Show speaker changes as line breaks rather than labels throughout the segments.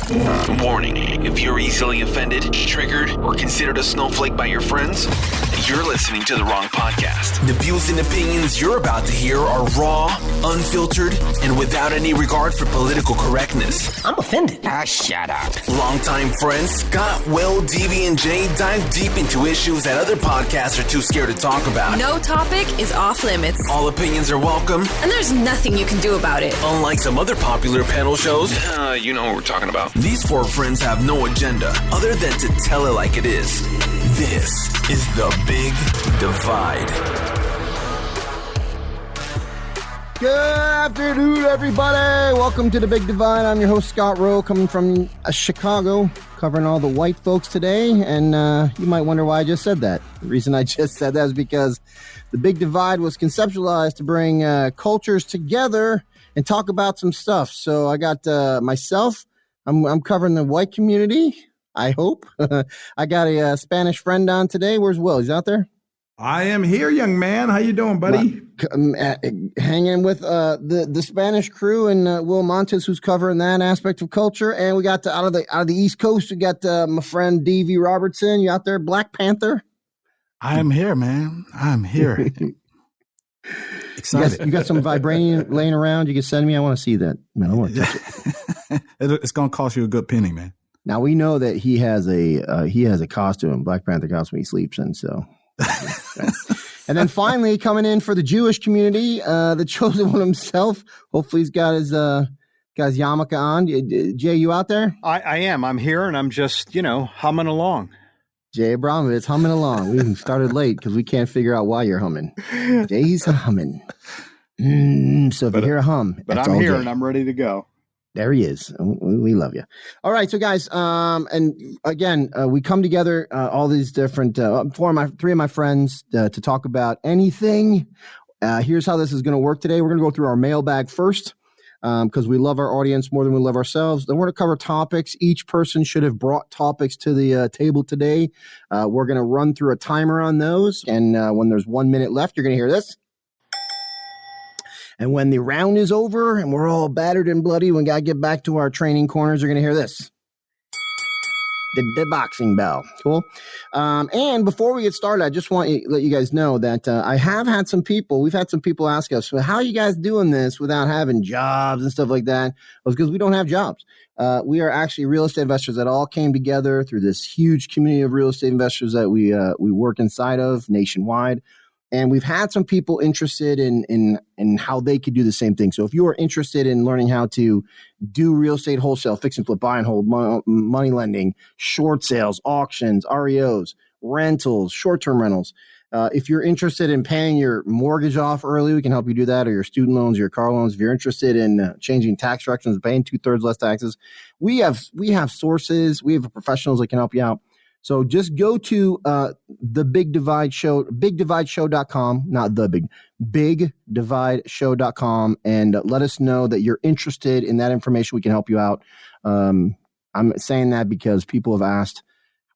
Warning, if you're easily offended, triggered, or considered a snowflake by your friends, you're listening to the wrong podcast. The views and opinions you're about to hear are raw, unfiltered, and without any regard for political correctness.
I'm offended.
Shut up. Longtime friends Scott, Will, Davey, and Jay dive deep into issues that other podcasts are too scared to talk about.
No topic is off limits.
All opinions are welcome.
And there's nothing you can do about it.
Unlike some other popular panel shows, you know what we're talking about. These four friends have no agenda other than to tell it like it is. This is The Big Divide.
Good afternoon, everybody. Welcome to The Big Divide. I'm your host, Scott Rowe, coming from Chicago, covering all the white folks today. And you might wonder why I just said that. The reason I just said that is because The Big Divide was conceptualized to bring cultures together and talk about some stuff. So I got myself. I'm covering the white community, I hope. I got a Spanish friend on today. Where's Will? He's out there?
I am here, young man. How you doing, buddy?
Hanging with the Spanish crew and Will Montes, who's covering that aspect of culture. And we got out of the East Coast, we got my friend Davey Robertson. You out there, Black Panther?
I am here, man. I'm here. Excited.
You got some vibranium laying around. You can send me. I want to see that. Man, I want to touch it.
It's going to cost you a good penny, man.
Now we know that he has a costume, Black Panther costume he sleeps in. So, and then finally coming in for the Jewish community, the chosen one himself. Hopefully he's got his yarmulke on. Jay, you out there?
I am. I'm here, and I'm just humming along.
Jay Abramovitz humming along. We started late because we can't figure out why you're humming. Jay's humming. So if you hear a hum,
but I'm here and I'm ready to go.
There he is. We love you. All right, so guys, and again, we come together, all these different three of my friends to talk about anything. Here's how this is going to work today. We're going to go through our mailbag first. Because we love our audience more than we love ourselves. Then we're going to cover topics. Each person should have brought topics to the table today. We're going to run through a timer on those. And when there's 1 minute left, you're going to hear this. And when the round is over and we're all battered and bloody, we got to get back to our training corners, you're going to hear this. The boxing bell. Cool. And before we get started, I just want to let you guys know that we've had some people ask us, well, how are you guys doing this without having jobs and stuff like that? Well, it's because we don't have jobs. We are actually real estate investors that all came together through this huge community of real estate investors that we work inside of nationwide. And we've had some people interested in how they could do the same thing. So if you are interested in learning how to do real estate wholesale, fix and flip, buy and hold, money lending, short sales, auctions, REOs, rentals, short-term rentals. If you're interested in paying your mortgage off early, we can help you do that, or your student loans, your car loans. If you're interested in changing tax directions, paying 2/3 less taxes, we have sources. We have professionals that can help you out. So just go to the Big Divide Show, bigdivideshow.com, not the big, bigdivideshow.com, and let us know that you're interested in that information. We can help you out. I'm saying that because people have asked,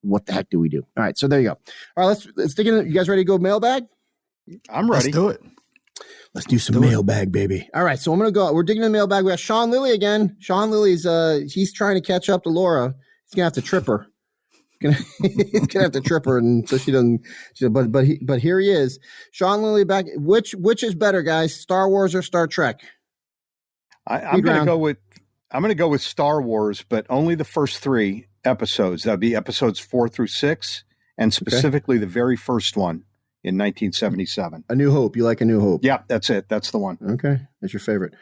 what the heck do we do? All right, so there you go. All right, let's dig in. You guys ready to go mailbag?
I'm ready.
Let's do it.
Let's do some mailbag, baby. All right, so I'm going to go. We're digging in the mailbag. We got Sean Lilly again. Sean Lilly's, he's trying to catch up to Laura. He's going to have to trip her. He's gonna have to trip her, and so she doesn't. But here he is, Sean Lilly back. Which is better, guys? Star Wars or Star Trek?
I'm gonna go with Star Wars, but only the first 3 episodes. That'd be episodes 4 through 6, and specifically the very first one in 1977.
A New Hope. You like A New Hope?
Yeah, that's it. That's the one.
Okay, that's your favorite.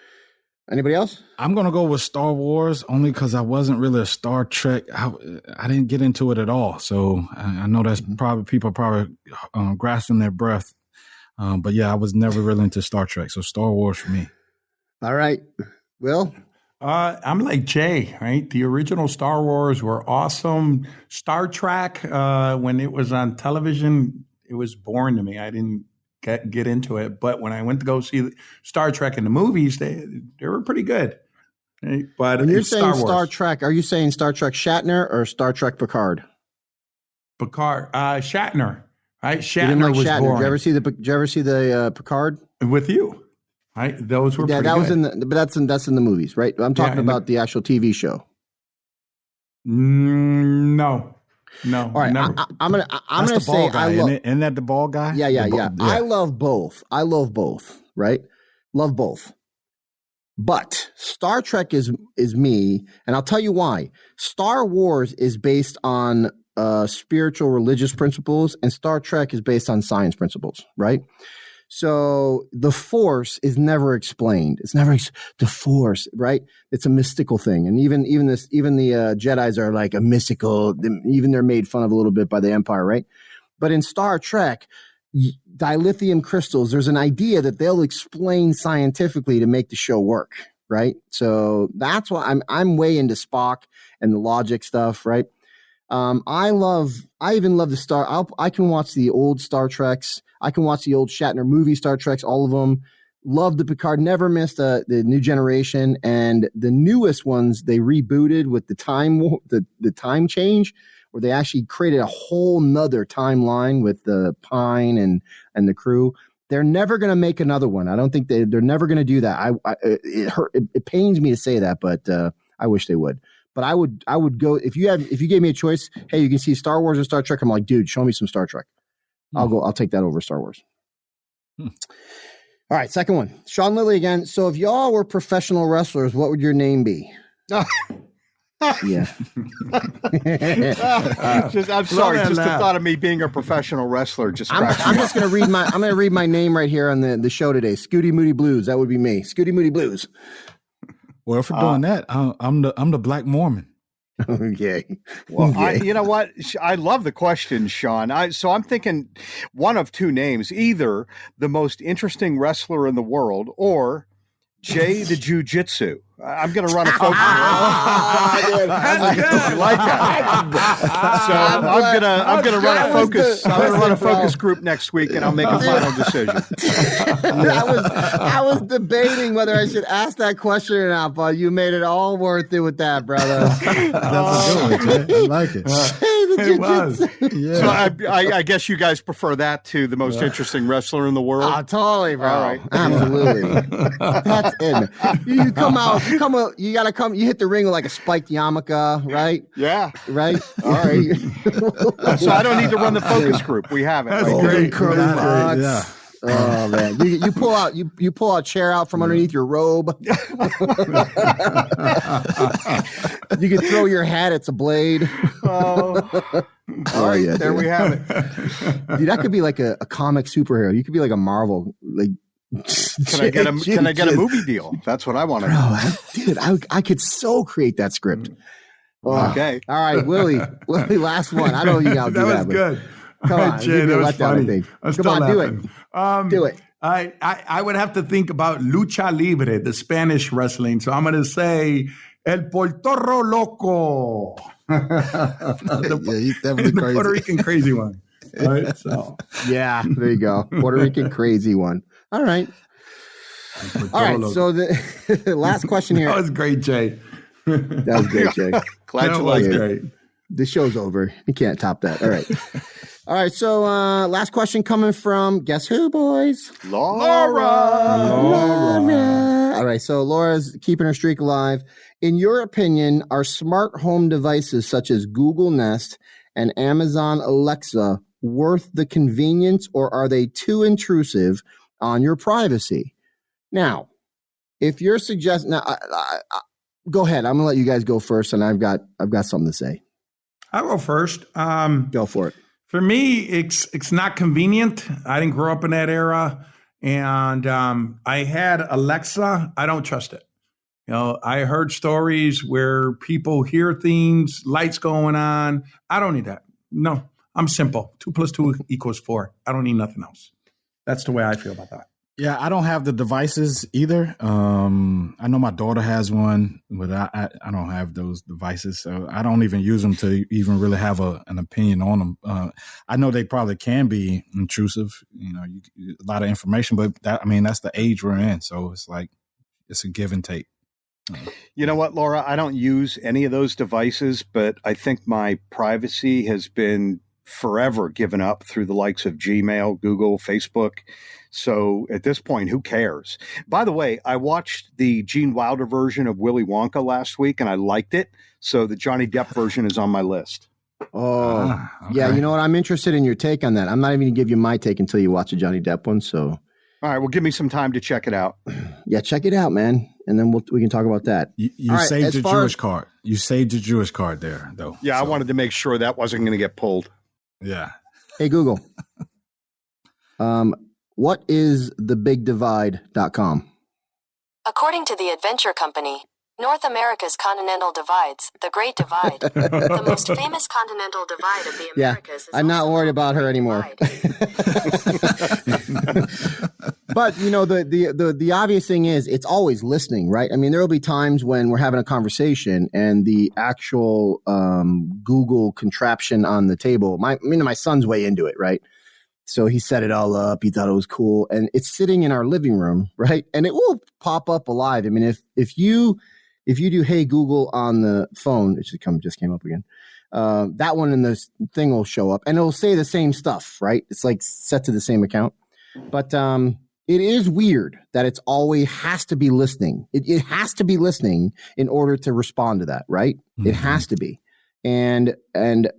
Anybody else?
I'm going to go with Star Wars only because I wasn't really a Star Trek. I didn't get into it at all. So I know that's probably people grasping their breath. But yeah, I was never really into Star Trek. So Star Wars for me.
All right. Will?
I'm like Jay, right? The original Star Wars were awesome. Star Trek, when it was on television, it was boring to me. I didn't get into it. But when I went to go see Star Trek in the movies, they were pretty good. Right? But
when you're saying Star Trek, are you saying Star Trek Shatner or Star Trek Picard?
Picard, Shatner, right?
Shatner was Shatner. Boring. Did you ever see the Picard
with you? Right, those were pretty
that
good.
Was in the, but that's in the movies, right? I'm talking about the actual TV show.
No.
All right,
never.
I'm gonna say
guy, isn't that the ball guy?
Yeah. I love both. Right? Love both. But Star Trek is me, and I'll tell you why. Star Wars is based on spiritual religious principles, and Star Trek is based on science principles, right? So the Force is never explained. It's never the Force, right? It's a mystical thing, and even the Jedis are like a mystical. Even they're made fun of a little bit by the Empire, right? But in Star Trek, dilithium crystals, there's an idea that they'll explain scientifically to make the show work, right? So that's why I'm way into Spock and the logic stuff, right? I even love I can watch the old Star Treks. I can watch the old Shatner movie Star Treks, all of them. Love the Picard, never missed the New Generation, and the newest ones they rebooted with the time change, where they actually created a whole nother timeline with the Pine and the crew. They're never going to make another one. I don't think they're never going to do that. It pains me to say that, but I wish they would. But I would go if you gave me a choice. Hey, you can see Star Wars or Star Trek. I'm like, dude, show me some Star Trek. I'll take that over Star Wars. All right, second one, Sean Lilly again. So if y'all were professional wrestlers, what would your name be? Yeah.
I'm sorry. Just the thought of me being a professional wrestler just.
I'm just gonna read my name right here on the show today. Scooty Moody Blues. That would be me. Scooty Moody Blues.
Well, if we're doing that, I'm the Black Mormon.
Okay.
Well, you know what? I love the question, Sean. So I'm thinking one of two names: either the most interesting wrestler in the world, or Jay the Jew Jitsu. I'm going to run a focus. I like that. So I'm going to run a focus. I'm going to run a focus group next week, and I'll make a final decision.
I was debating whether I should ask that question or not, but you made it all worth it with that, brother.
That's a good one, Jay. I like it.
It was.
Yeah. So I guess you guys prefer that to the most interesting wrestler in the world.
Oh, totally, bro.
All right.
Absolutely. That's it. You come out. You gotta come. You hit the ring with like a spiked yarmulke, right?
Yeah.
Right. All right.
So I don't need to run the focus group. We have it.
That's
right?
great.
Yeah.
Oh man, you pull out you pull a chair out from underneath your robe. You can throw your hat. It's a blade.
All right,
yeah,
there
dude.
we have it.
Dude, that could be like a comic superhero. You could be like a Marvel like.
Can I get a movie deal? That's what I want to
know. Dude, I could so create that script. Oh.
Okay.
All right, Willie, last one. I don't know you gotta do that.
Was good.
Come on,
Jay, that was funny.
Come on,
laughing.
do it.
I would have to think about lucha libre, the Spanish wrestling. So I'm going to say El Portorro Loco.
He's definitely
the
crazy.
Puerto Rican crazy one. Right? So
yeah, there you go. Puerto Rican crazy one. All right. All right. So the last question here.
That was great, Jay.
That was great, Jay.
Glad you liked it.
Great.
The show's over. You can't top that. All right. All right. So last question coming from guess who, boys?
Laura.
All right. So Laura's keeping her streak alive. In your opinion, are smart home devices such as Google Nest and Amazon Alexa worth the convenience, or are they too intrusive on your privacy? Now, if you're suggesting, go ahead. I'm gonna let you guys go first, and I've got something to say.
I'll go first.
Go for it.
For me, it's not convenient. I didn't grow up in that era, and I had Alexa. I don't trust it. You know, I heard stories where people hear things, lights going on. I don't need that. No, I'm simple. 2 + 2 = 4. I don't need nothing else. That's the way I feel about that.
Yeah, I don't have the devices either. I know my daughter has one, but I don't have those devices, so I don't even use them to even really have an opinion on them. I know they probably can be intrusive, you know, a lot of information, but that's the age we're in, so it's like it's a give and take.
You know what, Laura? I don't use any of those devices, but I think my privacy has been forever given up through the likes of Gmail, Google, Facebook. So at this point, who cares? By the way, I watched the Gene Wilder version of Willy Wonka last week, and I liked it. So the Johnny Depp version is on my list.
Oh, okay. Yeah. You know what? I'm interested in your take on that. I'm not even going to give you my take until you watch the Johnny Depp one. So,
all right. Well, give me some time to check it out.
Yeah, check it out, man. And then we can talk about that.
You saved your Jewish card. You saved your Jewish card there, though.
Yeah, so. I wanted to make sure that wasn't going to get pulled.
Yeah.
Hey, Google. What is thebigdivide.com?
According to the Adventure Company, North America's continental divides, the Great Divide, the most famous continental divide of the Americas.
Yeah, I'm not worried about her anymore. But you know, the obvious thing is it's always listening, right? I mean, there will be times when we're having a conversation and the actual Google contraption on the table. My son's way into it, right? So he set it all up. He thought it was cool, and it's sitting in our living room, right? And it will pop up alive. I mean, if you do "Hey Google" on the phone, it just came up again. That one in the thing will show up, and it'll say the same stuff, right? It's like set to the same account, but it is weird that it's always has to be listening. It has to be listening in order to respond to that, right? Mm-hmm. It has to be. And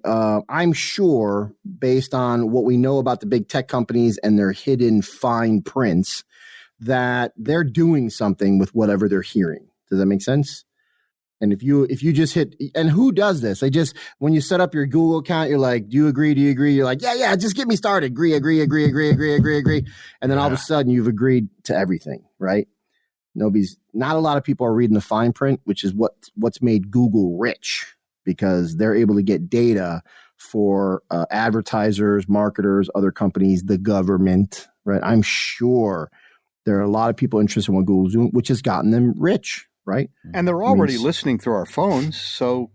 I'm sure, based on what we know about the big tech companies and their hidden fine prints, that they're doing something with whatever they're hearing. Does that make sense? And if you just hit, and who does this? When you set up your Google account, you're like, do you agree? Do you agree? You're like, yeah, just get me started. Agree. And then all of a sudden you've agreed to everything, right? Not a lot of people are reading the fine print, which is what's made Google rich, because they're able to get data for advertisers, marketers, other companies, the government, right? I'm sure there are a lot of people interested in what Google's doing, which has gotten them rich, right?
And they're already listening through our phones, so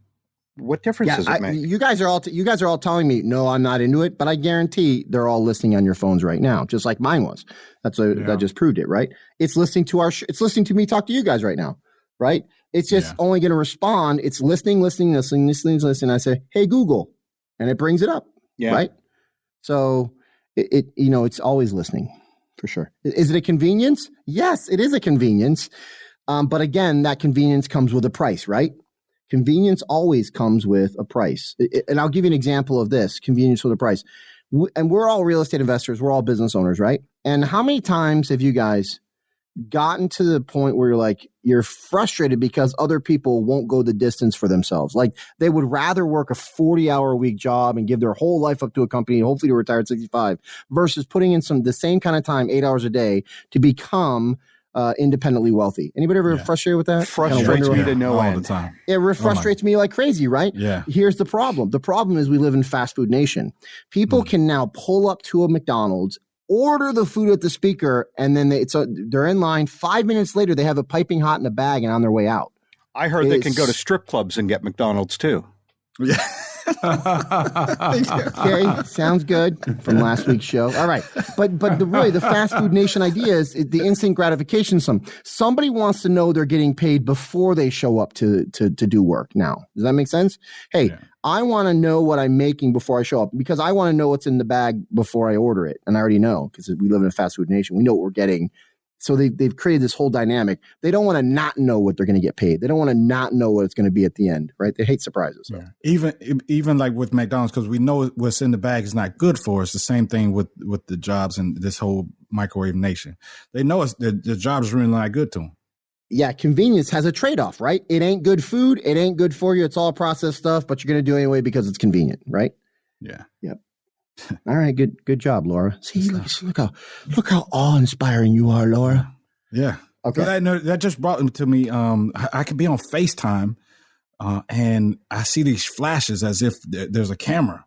what difference does it make?
You guys are all telling me, no, I'm not into it, but I guarantee they're all listening on your phones right now, just like mine was. That just proved it, right? It's listening to it's listening to me talk to you guys right now, right? It's just only going to respond. It's listening. I say, hey, Google, and it brings it up, right? So it's always listening for sure. Is it a convenience? Yes, it is a convenience. But again, that convenience comes with a price, right? Convenience always comes with a price. And I'll give you an example of this, convenience with a price. And we're all real estate investors. We're all business owners, right? And how many times have you guys gotten to the point where you're frustrated because other people won't go the distance for themselves? Like they would rather work a 40-hour-a-week job and give their whole life up to a company, hopefully to retire at 65, versus putting in the same kind of time, 8 hours a day, to become independently wealthy. Anybody ever frustrated with that?
Frustrates me to no end.
All the time.
It frustrates me like crazy, right?
Yeah.
Here's the problem. The problem is we live in fast food nation. People can now pull up to a McDonald's, order the food at the speaker, and then they're in line. 5 minutes later, they have it piping hot in a bag and on their way out.
I heard they can go to strip clubs and get McDonald's too.
Yeah.
Okay, sounds good from last week's show. All right, but the fast food nation idea is the instant gratification. Somebody wants to know they're getting paid before they show up to do work. Now, does that make sense? Hey, I want to know what I'm making before I show up, because I want to know what's in the bag before I order it, and I already know, because we live in a fast food nation. We know what we're getting. So they've created this whole dynamic. They don't want to not know what they're going to get paid. They don't want to not know what it's going to be at the end, right? They hate surprises. So.
Yeah. Even like with McDonald's, because we know what's in the bag is not good for us. The same thing with the jobs and this whole microwave nation. They know the job is really not good to them.
Yeah, convenience has a trade-off, right? It ain't good food. It ain't good for you. It's all processed stuff, but you're going to do it anyway because it's convenient, right?
Yeah.
Yep. All right, good job, Laura. See, look how awe-inspiring you are, Laura.
Yeah.
Okay.
That just brought to me. I could be on FaceTime, and I see these flashes as if there's a camera,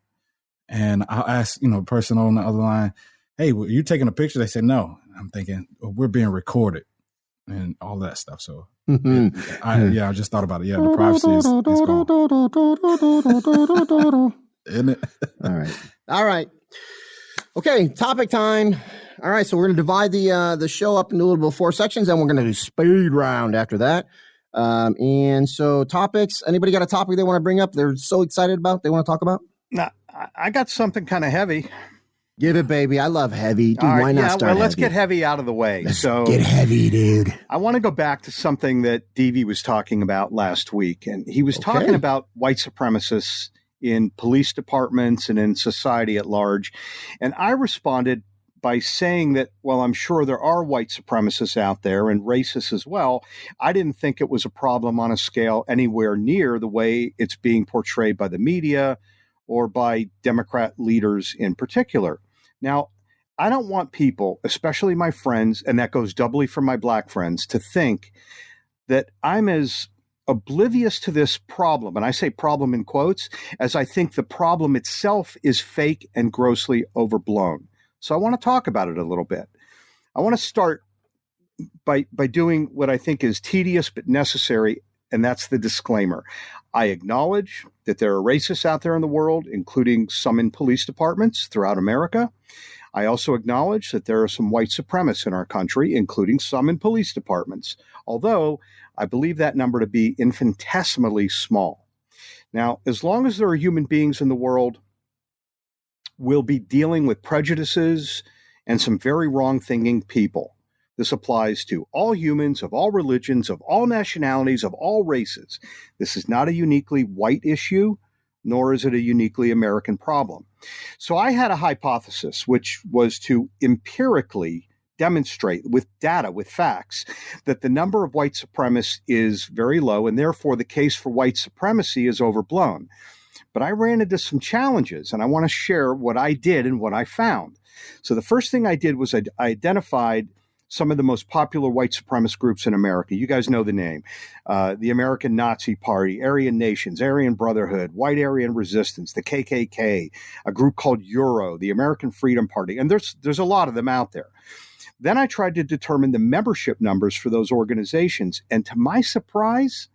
and I'll ask the person on the other line, "Hey, were you taking a picture?" They say no. I'm thinking, we're being recorded, and all that stuff. So I just thought about it. Yeah, the privacy is gone. Isn't it?
All right. Okay, topic time. All right, so we're going to divide the show up into a little bit 4 sections, and we're going to do speed round after that. And so topics. Anybody got a topic they want to bring up? They're so excited about. They want to talk about.
Nah, I got something kind of heavy.
Give it, baby. I love heavy. Dude, why not start
let's
heavy?
get heavy out of the way.
Get heavy, dude.
I want to go back to something that Devi was talking about last week. And he was talking about white supremacists in police departments and in society at large. And I responded by saying that, well, I'm sure there are white supremacists out there and racists as well. I didn't think it was a problem on a scale anywhere near the way it's being portrayed by the media or by Democrat leaders in particular. Now, I don't want people, especially my friends, and that goes doubly for my black friends, to think that I'm as oblivious to this problem, and I say problem in quotes, as I think the problem itself is fake and grossly overblown. So I want to talk about it a little bit. I want to start by doing what I think is tedious but necessary, and that's the disclaimer. I acknowledge that there are racists out there in the world, including some in police departments throughout America. I also acknowledge that there are some white supremacists in our country, including some in police departments, although I believe that number to be infinitesimally small. Now, as long as there are human beings in the world, we'll be dealing with prejudices and some very wrong-thinking people. This applies to all humans of all religions, of all nationalities, of all races. This is not a uniquely white issue, nor is it a uniquely American problem. So I had a hypothesis, which was to empirically demonstrate with data, with facts, that the number of white supremacists is very low, and therefore the case for white supremacy is overblown. But I ran into some challenges, and I want to share what I did and what I found. So the first thing I did was I identified some of the most popular white supremacist groups in America. You guys know the name. The American Nazi Party, Aryan Nations, Aryan Brotherhood, White Aryan Resistance, the KKK, a group called Youre, the American Freedom Party. And there's a lot of them out there. Then I tried to determine the membership numbers for those organizations. And to my surprise,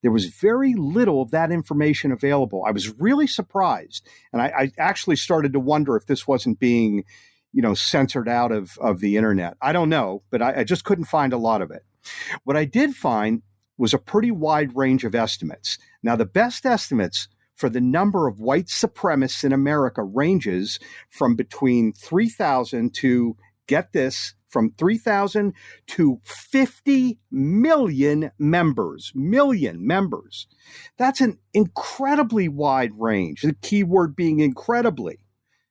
there was very little of that information available. I was really surprised. And I actually started to wonder if this wasn't being censored out of the internet. I don't know, but I just couldn't find a lot of it. What I did find was a pretty wide range of estimates. Now, the best estimates for the number of white supremacists in America ranges from between 3,000 to, get this, from 3,000 to 50 million members. That's an incredibly wide range. The key word being incredibly.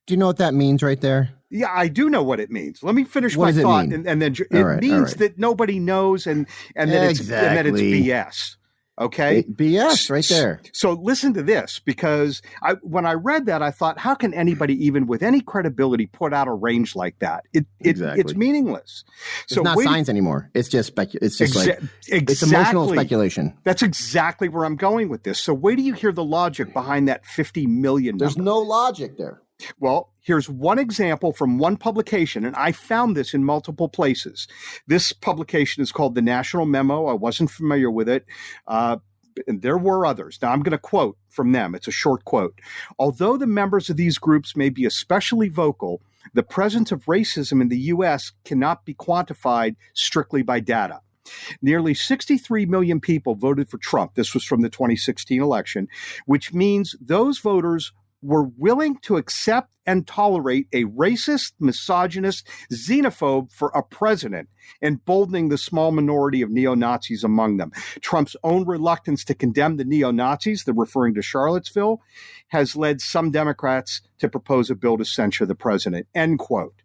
Do you know what that means right there?
Yeah, I do know what it means. Let me finish my thought, and then it means that nobody knows, and that it's BS. Okay,
BS right there.
So listen to this, because when I read that, I thought, how can anybody even with any credibility put out a range like that? It's meaningless.
It's not science anymore. It's just it's emotional speculation.
That's exactly where I'm going with this. So where do you hear the logic behind that 50 million?
There's no logic there.
Well, here's one example from one publication, and I found this in multiple places. This publication is called the National Memo. I wasn't familiar with it. And there were others. Now, I'm going to quote from them. It's a short quote. Although the members of these groups may be especially vocal, the presence of racism in the U.S. cannot be quantified strictly by data. Nearly 63 million people voted for Trump. This was from the 2016 election, which means those voters were willing to accept and tolerate a racist, misogynist, xenophobe for a president, emboldening the small minority of neo-Nazis among them. Trump's own reluctance to condemn the neo-Nazis, they're referring to Charlottesville, has led some Democrats to propose a bill to censure the president, end quote.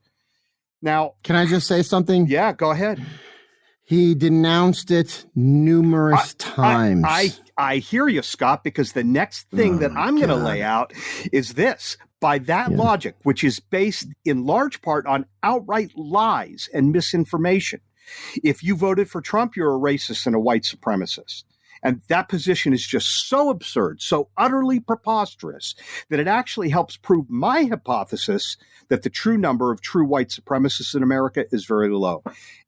Now,
can I just say something?
Yeah, go ahead.
He denounced it numerous times.
I hear you, Scott, because the next thing that I'm going to lay out is this. By that logic, which is based in large part on outright lies and misinformation, if you voted for Trump, you're a racist and a white supremacist. And that position is just so absurd, so utterly preposterous, that it actually helps prove my hypothesis that the true number of true white supremacists in America is very low.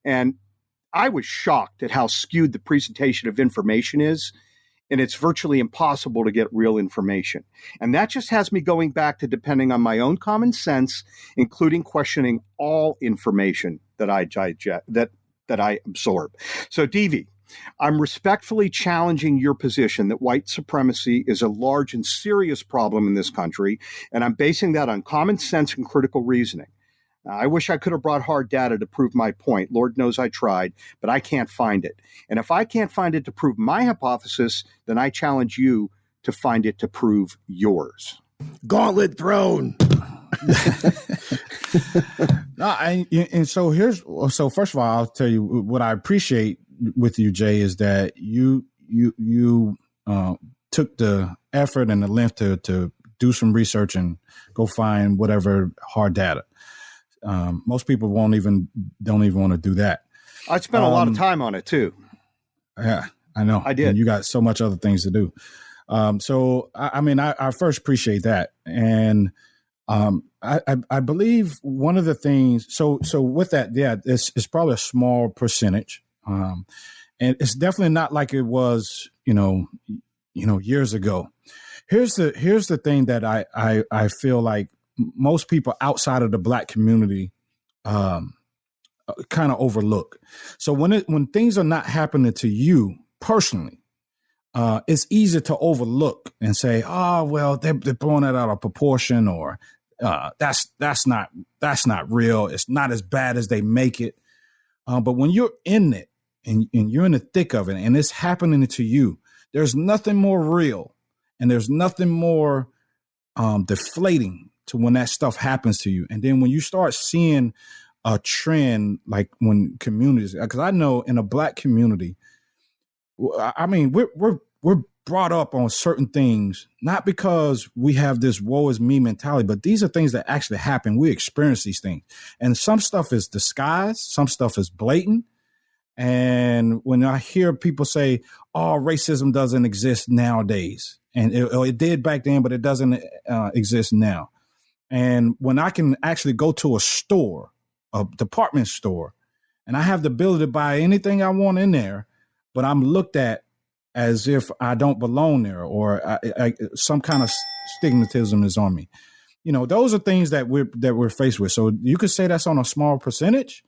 And I was shocked at how skewed the presentation of information is, and it's virtually impossible to get real information. And that just has me going back to depending on my own common sense, including questioning all information that I digest, that I absorb. So, Devi, I'm respectfully challenging your position that white supremacy is a large and serious problem in this country, and I'm basing that on common sense and critical reasoning. I wish I could have brought hard data to prove my point. Lord knows I tried, but I can't find it. And if I can't find it to prove my hypothesis, then I challenge you to find it to prove yours.
Gauntlet thrown.
So first of all, I'll tell you what I appreciate with you, Jay, is that you took the effort and the length to do some research and go find whatever hard data. Most people don't even want to do that.
I spent a lot of time on it too.
Yeah, I know.
I did.
And you got so much other things to do. So I first appreciate that. And I believe one of the things, so with that, yeah, it's probably a small percentage. And it's definitely not like it was, years ago. Here's the thing that I feel like most people outside of the Black community kind of overlook. So when things are not happening to you personally, it's easy to overlook and say, "Oh, well, they're blowing that out of proportion," or "That's not real. It's not as bad as they make it." But when you're in it and you're in the thick of it, and it's happening to you, there's nothing more real, and there's nothing more deflating to when that stuff happens to you. And then when you start seeing a trend, like when communities, because I know in a Black community, I mean, we're brought up on certain things, not because we have this woe is me mentality, but these are things that actually happen. We experience these things. And some stuff is disguised. Some stuff is blatant. And when I hear people say, "Oh, racism doesn't exist nowadays," and it did back then, but it doesn't exist now. And when I can actually go to a store, a department store, and I have the ability to buy anything I want in there, but I'm looked at as if I don't belong there, or some kind of stigmatism is on me. Those are things that we're faced with. So you could say that's on a small percentage,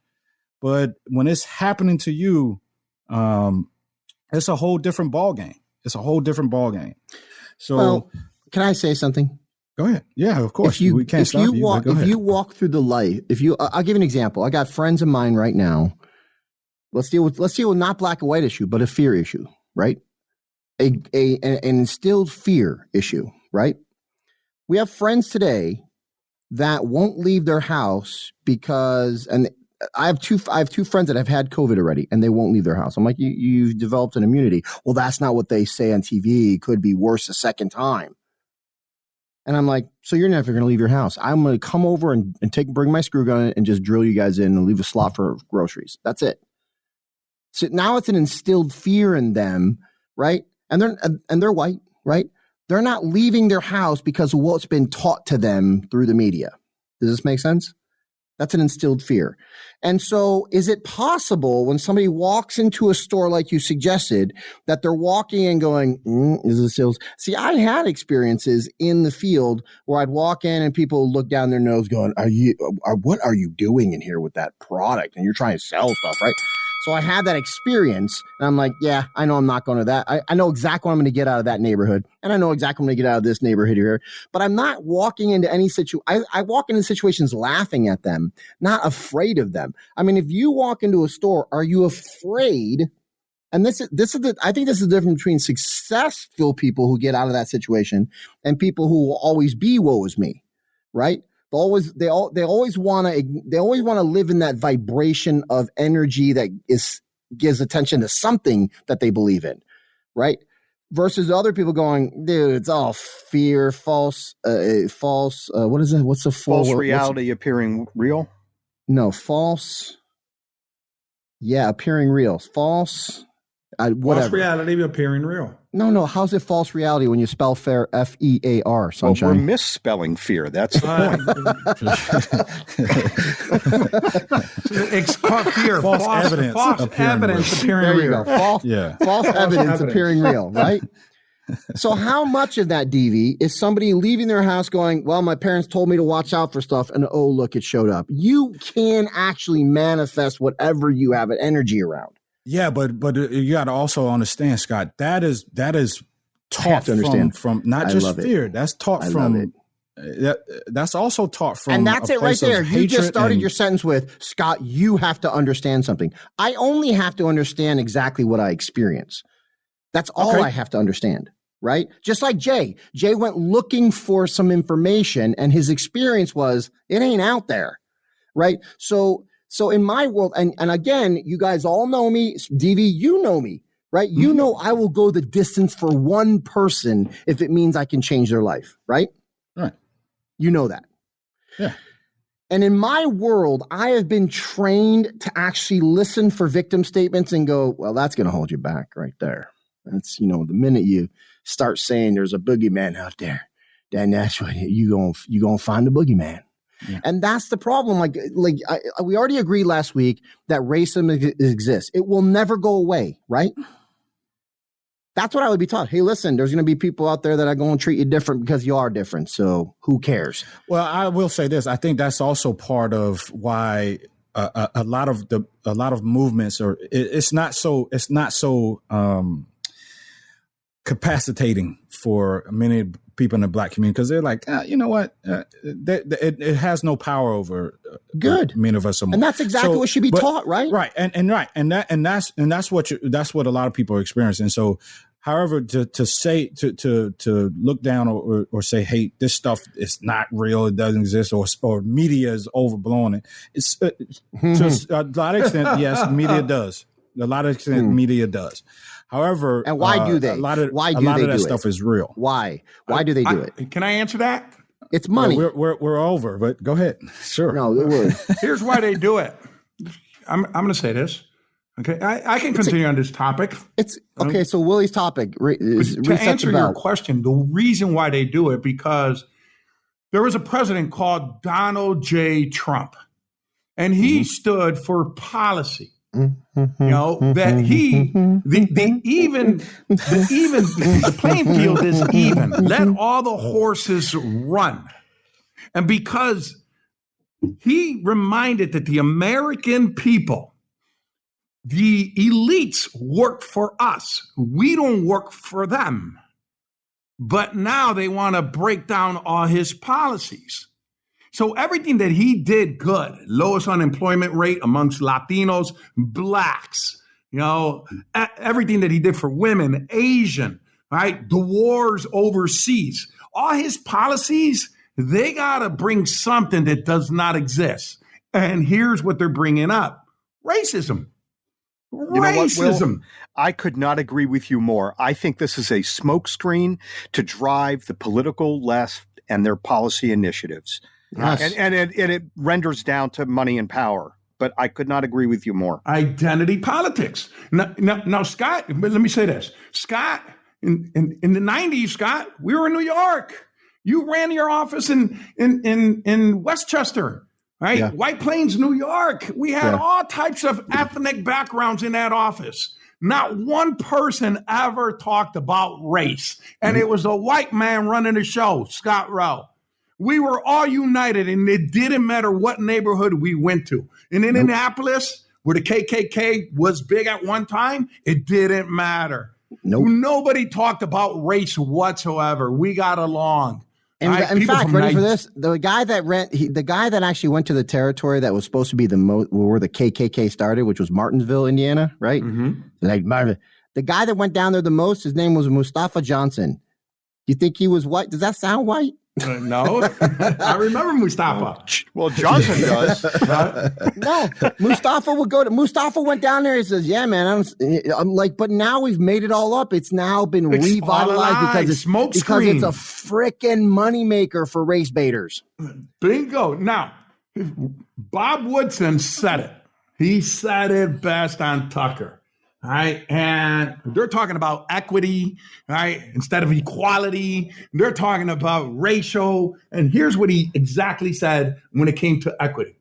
but when it's happening to you, it's a whole different ballgame. It's a whole different ballgame. So,
well, can I say something?
Go ahead. Yeah, of course.
We can't stop you. If you walk through the light, I'll give you an example. I got friends of mine right now. Let's deal with not black and white issue, but a fear issue, right? An instilled fear issue, right? We have friends today that won't leave their house because, and I have two friends that have had COVID already, and they won't leave their house. I'm like, you've developed an immunity. Well, that's not what they say on TV. It could be worse a second time. And I'm like, so you're never going to leave your house. I'm going to come over and bring my screw gun and just drill you guys in and leave a slot for groceries. That's it. So now it's an instilled fear in them, right? And they're white, right? They're not leaving their house because of what's been taught to them through the media. Does this make sense? That's an instilled fear. And so is it possible when somebody walks into a store like you suggested that they're walking and going, is this sales? See, I had experiences in the field where I'd walk in and people look down their nose going, what are you doing in here with that product? And you're trying to sell stuff, right? So I had that experience, and I'm like, yeah, I know I'm not going to that. I know exactly what I'm going to get out of that neighborhood, and I know exactly what I'm going to get out of this neighborhood here. But I'm not walking into any situation. I walk into situations laughing at them, not afraid of them. I mean, if you walk into a store, are you afraid? And I think this is the difference between successful people who get out of that situation and people who will always be woe is me, right? They always want to live in that vibration of energy that gives attention to something that they believe in, right? Versus other people going, dude, it's all fear, false. What is it? What's the
false reality appearing real?
No, false. Yeah, appearing real. False. Whatever.
False reality appearing real.
No. How's it false reality when you spell fair F-E-A-R, sunshine?
Well, we're misspelling fear. That's the
point. It's called fear. False evidence. False evidence appearing real.
False evidence appearing real, right? So how much of that, DV, is somebody leaving their house going, well, my parents told me to watch out for stuff, and oh, look, it showed up. You can actually manifest whatever you have an energy around.
Yeah, but you got to also understand, Scott, that is taught from not just fear. That's taught from that's also taught from,
and that's it right there. You just started your sentence with, Scott, you have to understand something. I only have to understand exactly what I experience. That's all I have to understand, right? Just like Jay went looking for some information, and his experience was, it ain't out there, right? So in my world, and again, you guys all know me, DV, you know me, right? You know I will go the distance for one person if it means I can change their life, right?
Right.
You know that.
Yeah.
And in my world, I have been trained to actually listen for victim statements and go, well, that's going to hold you back right there. That's, the minute you start saying there's a boogeyman out there, then that's what you gonna find the boogeyman. Yeah. And that's the problem. We already agreed last week that racism exists. It will never go away, right? That's what I would be taught. Hey, listen, there's going to be people out there that are going to treat you different because you are different. So who cares?
Well, I will say this. I think that's also part of why a lot of movements are. It's not so capacitating for many people in the Black community, because they're like, you know what, it has no power over many of us.
And that's exactly what should be taught, right?
Right, and that's what a lot of people are experiencing. So, however, to look down or say, hey, this stuff is not real, it doesn't exist, or media is overblowing it. It's to a lot of extent, yes, media does. A lot of extent, media does. However,
and why do they?
A lot of that stuff is real.
Why do they do it?
Can I answer that?
It's money.
We're over, but go ahead. Sure.
No, it was.
Here's why they do it. I'm going to say this. Okay, I can continue on this topic.
It's okay. So Willie's topic
to answer your question, the reason why they do it, because there was a president called Donald J. Trump, and he stood for policy. That the playing field is even. Let all the horses run. And because he reminded that the American people, the elites, work for us. We don't work for them. But now they want to break down all his policies. So everything that he did good, lowest unemployment rate amongst Latinos, Blacks, everything that he did for women, Asian, right? The wars overseas, all his policies, they got to bring something that does not exist. And here's what they're bringing up: racism.
You know what, Will? I could not agree with you more. I think this is a smokescreen to drive the political left and their policy initiatives. Yes. And it renders down to money and power. But I could not agree with you more.
Identity politics. Now, Scott, but let me say this. Scott, in the 90s, Scott, we were in New York. You ran your office in Westchester, right? Yeah. White Plains, New York. We had all types of ethnic backgrounds in that office. Not one person ever talked about race. And it was a white man running the show, Scott Rowe. We were all united, and it didn't matter what neighborhood we went to. In Indianapolis, where the KKK was big at one time, it didn't matter. Nobody talked about race whatsoever. We got along.
And in fact, ready for this? The guy that actually went to the territory that was supposed to be where the KKK started, which was Martinsville, Indiana, right? Mm-hmm. Like Marvin. The guy that went down there the most, his name was Mustafa Johnson. You think he was white? Does that sound white?
No, I remember Mustafa.
Well, Johnson does.
No, Mustafa went down there. He says, "Yeah, man, I'm like," but now we've made it all up. It's now been revitalized because it's a freaking moneymaker for race baiters.
Bingo. Now, Bob Woodson said it. He said it best on Tucker. All right. And they're talking about equity, right? Instead of equality, they're talking about racial. And here's what he exactly said when it came to equity.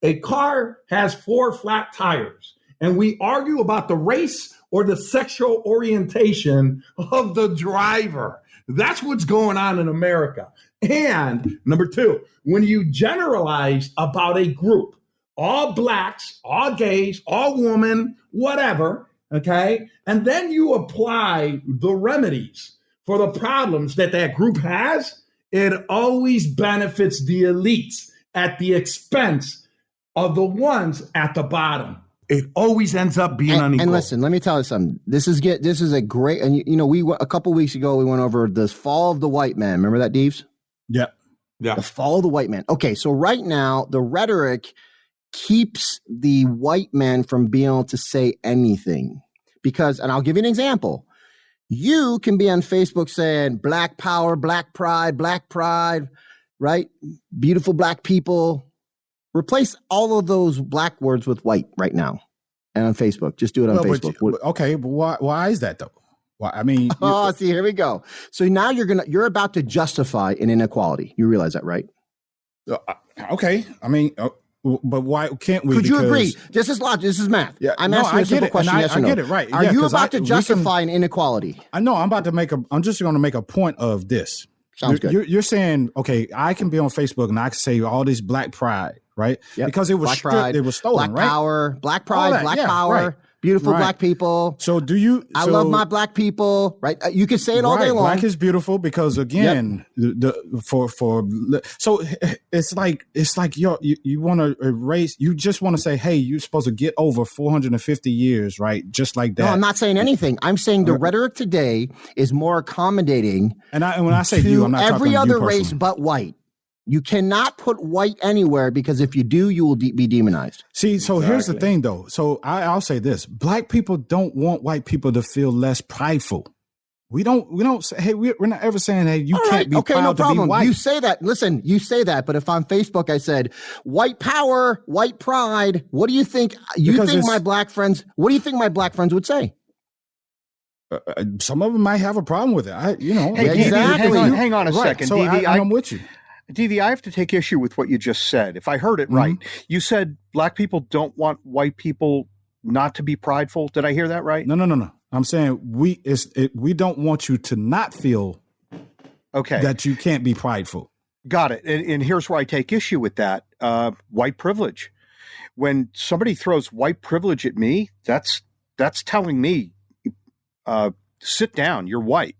A car has 4 flat tires, and we argue about the race or the sexual orientation of the driver. That's what's going on in America. And number 2, when you generalize about a group, all Blacks, all gays, all women, whatever, okay? And then you apply the remedies for the problems that group has, it always benefits the elites at the expense of the ones at the bottom. It always ends up being unequal.
And listen, let me tell you something. This is a great, and a couple weeks ago we went over this fall of the white man. Remember that, Deeves?
Yeah.
The fall of the white man. Okay, so right now the rhetoric keeps the white man from being able to say anything because, and I'll give you an example. You can be on Facebook saying black power, black pride, right? Beautiful black people. Replace all of those black words with white right now, and on Facebook. Just do it on Facebook.
But why is that though? Why? I mean,
see, here we go. So now you're about to justify an inequality. You realize that, right?
Okay. I mean, but why can't we?
Could you agree? This is logic. This is math.
Yeah,
I'm asking you a simple question. Yes or no?
I get it. Right.
Are you about to justify an inequality?
I know. I'm just going to make a point of this.
Sounds good.
You're saying, okay, I can be on Facebook and I can say all this black pride, right?
Yep.
Because it was
black pride,
it was stolen,
black
right?
Power, black pride, black power,
right.
Beautiful black people.
So do you?
I love my black people, right? You can say it all day long.
Black is beautiful because again, so it's like you want to erase. You just want to say, hey, you're supposed to get over 450 years, right? Just like that.
No, I'm not saying anything. I'm saying the rhetoric today is more accommodating.
And when I say you, I'm not talking
every other
you
race but white. You cannot put white anywhere because if you do, you will be demonized.
See, so here's the thing, though. So I'll say this: black people don't want white people to feel less prideful. We don't say, hey, we're not ever saying, hey, you can't be proud to be white.
You say that. Listen, you say that. But if on Facebook I said white power, white pride, what do you think? What do you think my black friends would say?
Some of them might have a problem with it.
Hey,
exactly.
Hang on a second,
so
DV.
I'm with you.
DV, I have to take issue with what you just said. If I heard it right, you said black people don't want white people not to be prideful. Did I hear that right?
No. I'm saying we don't want you to not feel that you can't be prideful.
Got it. And here's where I take issue with that. White privilege. When somebody throws white privilege at me, that's telling me, sit down, you're white.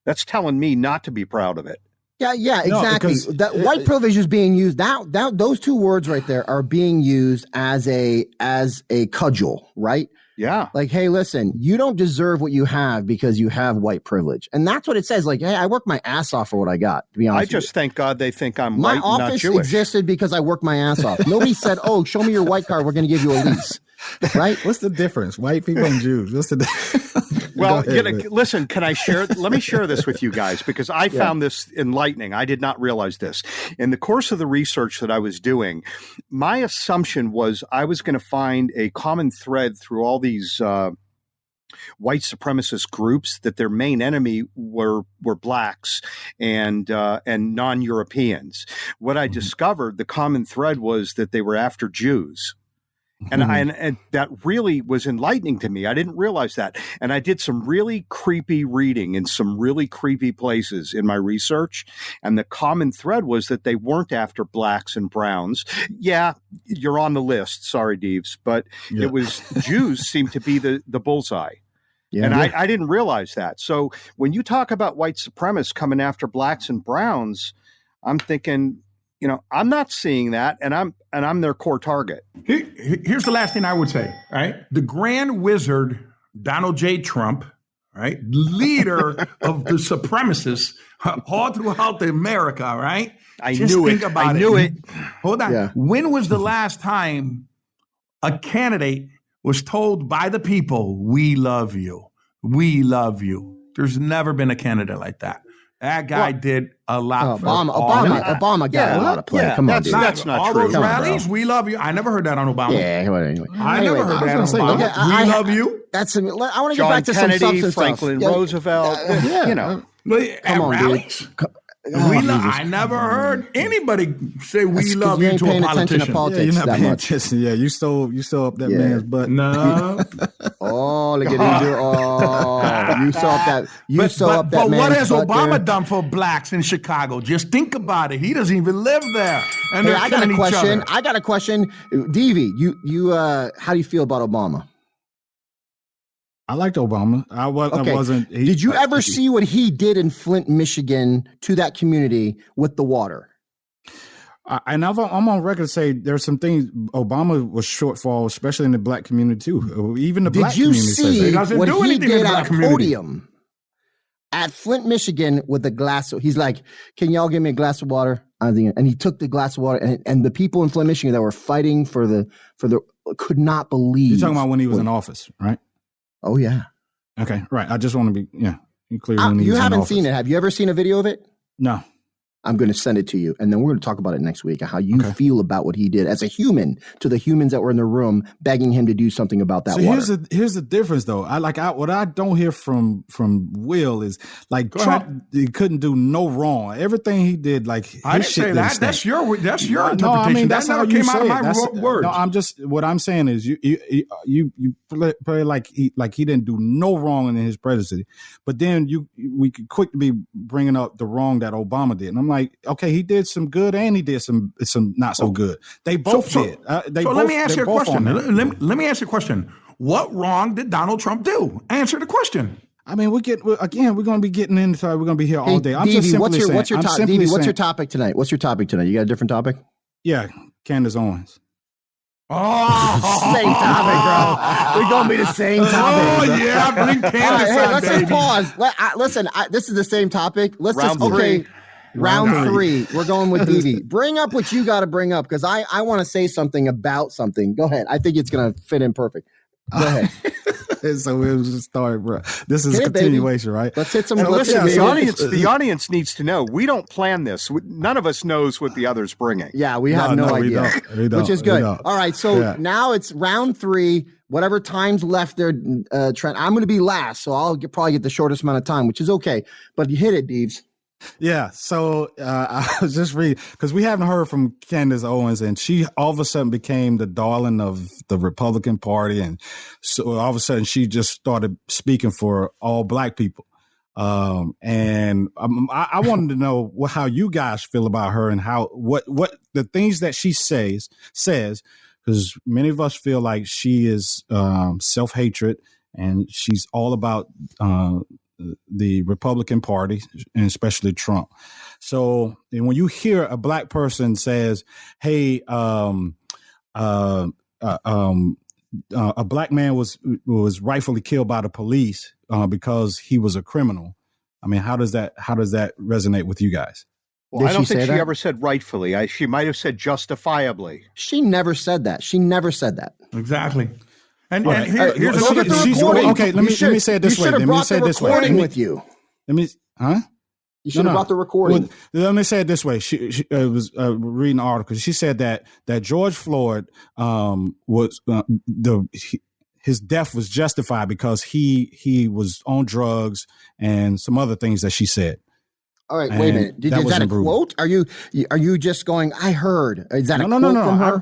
That's telling me not to be proud of it.
Yeah, exactly. That white privilege is being used now. Those two words right there are being used as a cudgel, right?
Yeah.
Like, hey, listen, you don't deserve what you have because you have white privilege, and that's what it says. Like, hey, I worked my ass off for what I got. To be honest,
I just thank God they think I'm
my
white, not
office
Jewish.
existed because I worked my ass off. Nobody said, "Oh, show me your white card. We're going to give you a lease." Right?
What's the difference? White people and Jews. What's the difference?
Well, listen, can I share? Let me share this with you guys because I found this enlightening. I did not realize this. In the course of the research that I was doing, my assumption was I was going to find a common thread through all these white supremacist groups that their main enemy were blacks and non-Europeans. What I discovered, the common thread was that they were after Jews. And that really was enlightening to me. I didn't realize that. And I did some really creepy reading in some really creepy places in my research. And the common thread was that they weren't after blacks and browns. Yeah, you're on the list. Sorry, Deeves. But it was Jews seemed to be the bullseye. Yeah, and I didn't realize that. So when you talk about white supremacists coming after blacks and browns, I'm thinking, I'm not seeing that, and I'm their core target.
Here's the last thing I would say, right? The grand wizard, Donald J. Trump, right? Leader of the supremacists all throughout America, right?
I knew it.
Hold on. Yeah. When was the last time a candidate was told by the people, we love you. We love you. There's never been a candidate like that. That guy did a lot.
Obama got a lot of play. Come on, dude.
That's not
all
true.
Those rallies, we love you. I never heard that on Obama.
Yeah, anyway.
I never heard that on Obama. We love you.
That's. I want to get
John
back to
Kennedy,
some substance
Franklin
stuff.
Roosevelt.
Come on,
rallies.
dude.
I never heard anybody say we love you to a politician.
You're not paying attention. Yeah, you stole up that man's butt.
No.
Look at you. You saw up that.
But what has Obama done for blacks in Chicago? Just think about it. He doesn't even live there. And they're killing each other.
I got a question. Devi, you how do you feel about Obama?
I liked Obama. I wasn't.
Did you ever see what he did in Flint, Michigan to that community with the water?
And I'm on record to say there's some things Obama was shortfall, especially in the black community too. Even the black community says that.
Did you see what he did at a podium at Flint, Michigan with a glass? He's like, "Can y'all give me a glass of water?" And he took the glass of water, and the people in Flint, Michigan that were fighting for the could not believe.
You're talking about when he was in office, right?
Oh yeah.
Okay, right. I just want to be clear.
You haven't seen it. Have you ever seen a video of it?
No.
I'm going to send it to you, and then we're going to talk about it next week, how you feel about what he did as a human to the humans that were in the room begging him to do something about that water.
Here's the difference, though. What I don't hear from Will is like Trump he couldn't do no wrong. Everything he did, like
I didn't say that. That's your interpretation. No, I mean
that's
that
never
came out of my words.
No, what I'm saying is you play like he didn't do no wrong in his presidency, but then we could quick be bringing up the wrong that Obama did, and I'm like, okay, he did some good and he did some not so good. They both did.
Let me ask you a question. Let me ask you a question. What wrong did Donald Trump do? Answer the question.
I mean, we're going to be getting into it. We're going to be here all day. I'm
Davey,
just simply saying.
What's your topic tonight? What's your topic tonight? You got a different topic?
Yeah, Candace Owens.
Oh, same topic, bro. We're gonna be the same topic.
Oh yeah, bring Candace on,
let's
baby.
Just pause. Listen, this is the same topic. Round three. We're going with Dee. Bring up what you got to bring up because I want to say something about something. Go ahead. I think it's going to fit in perfect. Go ahead.
So we'll just start, bro. This is a continuation, right?
Let's hit some.
Listen, the audience needs to know. We don't plan this. None of us knows what the other's bringing.
Yeah, we have no idea,
we don't,
which is good. All right, so now it's round three. Whatever time's left there, Trent. I'm going to be last, so I'll probably get the shortest amount of time, which is okay. But you hit it, Deeves.
Yeah, so I was just reading because we haven't heard from Candace Owens, and she all of a sudden became the darling of the Republican Party, and so all of a sudden she just started speaking for all black people. And I wanted to know how you guys feel about her and what the things that she says because many of us feel like she is self-hatred and she's all about the Republican Party, and especially Trump. So and when you hear a black person says, hey, a black man was rightfully killed by the police because he was a criminal. I mean, how does that resonate with you guys?
Well, I don't think she ever said rightfully. She might have said justifiably.
She never said that.
Exactly. And here's
another recording.
Okay, let me say it this way.
Let me say it this way. You should have brought the recording with you. You should have brought the recording.
Well, let me say it this way. She was reading an article. She said that George Floyd was his death was justified because he was on drugs and some other things that she said.
All right, wait a minute. Is that a quote? Are you just going? I heard. Is that a quote from her?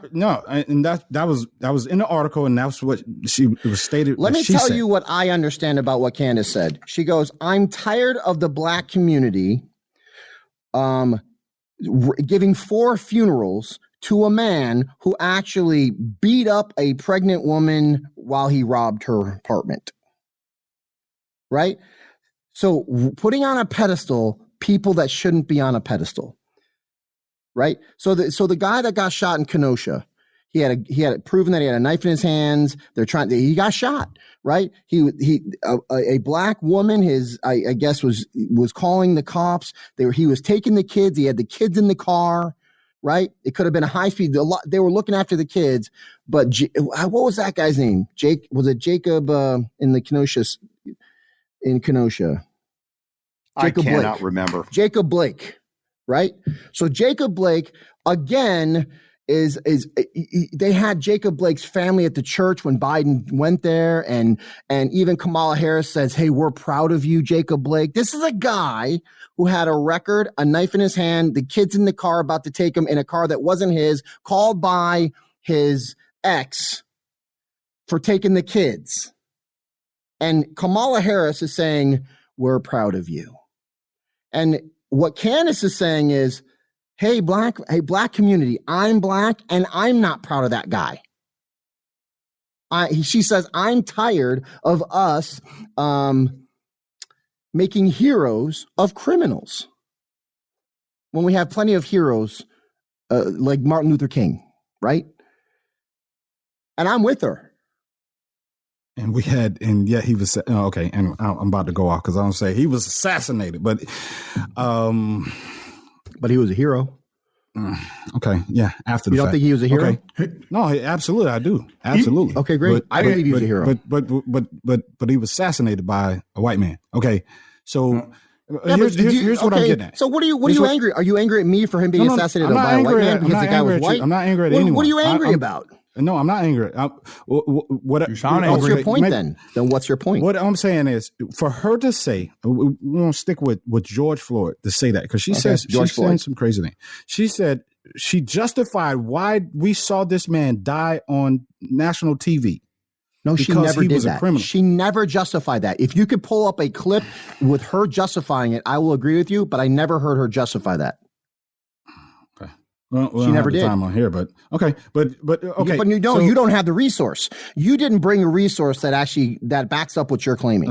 And that was in the article, and that's what it was stated.
Let me tell you what I understand about what Candace said. She goes, "I'm tired of the black community, giving 4 funerals to a man who actually beat up a pregnant woman while he robbed her apartment." Right. So putting on a pedestal people that shouldn't be on a pedestal, right? So the guy that got shot in Kenosha, he had proven that he had a knife in his hands. He got shot, right? A black woman, I guess was calling the cops. He was taking the kids. He had the kids in the car, right? It could have been a high speed. They were looking after the kids, but what was that guy's name? Was it Jacob in Kenosha? Jacob
I cannot
Blake.
Remember.
Jacob Blake, right? So Jacob Blake, again, they had Jacob Blake's family at the church when Biden went there, and even Kamala Harris says, hey, we're proud of you, Jacob Blake. This is a guy who had a record, a knife in his hand, the kids in the car about to take him in a car that wasn't his, called by his ex for taking the kids. And Kamala Harris is saying, we're proud of you. And what Candace is saying is, hey, black community, I'm black and I'm not proud of that guy. She says, I'm tired of us making heroes of criminals when we have plenty of heroes like Martin Luther King, right? And I'm with her.
And he was, okay, and I'm about to go off because I don't say he was assassinated, but
he was a hero.
Okay, yeah, after the fact.
You don't think he was a hero?
Okay. No, absolutely, I do. Absolutely.
Okay, great. I believe he was a hero.
But he was assassinated by a white man. Okay, so here's what I'm getting at.
So what are you angry? Are you angry at me for him being assassinated by a white man because the guy was white?
I'm not angry at anyone.
What are you angry about?
No, I'm not angry.
What's your point then? Then what's your point?
What I'm saying is, for her to say, we're going to stick with George Floyd to say that, because she says she's saying some crazy thing. She said she justified why we saw this man die on national TV.
No, she never did that. She never justified that. If you could pull up a clip with her justifying it, I will agree with you, but I never heard her justify that.
Well,
she never did.
Time on here, but okay, but okay.
But you don't have the resource. You didn't bring a resource that backs up what you're claiming.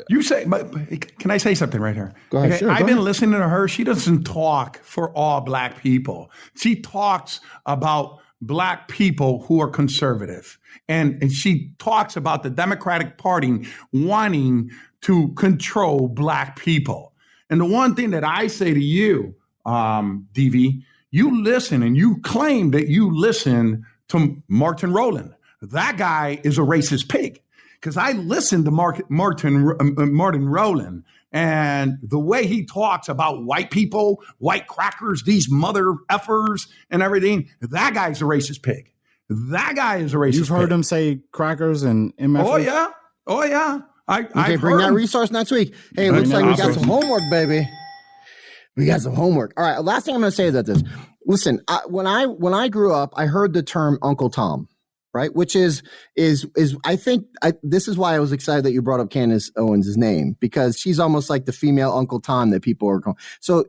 You say, but can I say something right here?
Go ahead.
Okay,
sure,
I've been listening to her. She doesn't talk for all black people. She talks about black people who are conservative, and she talks about the Democratic Party wanting to control black people. And the one thing that I say to you, DV. You listen and you claim that you listen to Martin Rowland. That guy is a racist pig, because I listened to Martin Rowland, and the way he talks about white people, white crackers, these mother effers and everything, that guy's a racist pig. That guy is a racist pig.
You've heard him say crackers and MFers?
Oh, yeah.
Okay, bring that resource next week. Hey, it looks like we got some homework, baby. We got some homework. All right. Last thing I'm going to say is that this. Listen, when I grew up, I heard the term Uncle Tom, right? Which is I think this is why I was excited that you brought up Candace Owens' name, because she's almost like the female Uncle Tom that people are calling. So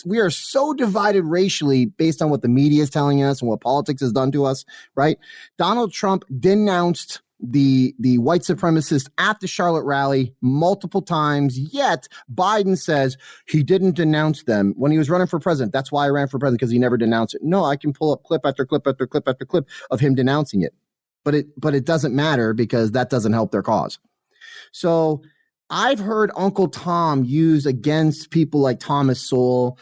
we are so divided racially based on what the media is telling us and what politics has done to us, right? Donald Trump denounced the white supremacists at the Charlotte rally multiple times, yet Biden says he didn't denounce them when he was running for president. That's why I ran for president, because he never denounced it. No, I can pull up clip after clip after clip after clip of him denouncing it, but it doesn't matter, because that doesn't help their cause. So I've heard Uncle Tom used against people like Thomas Sowell,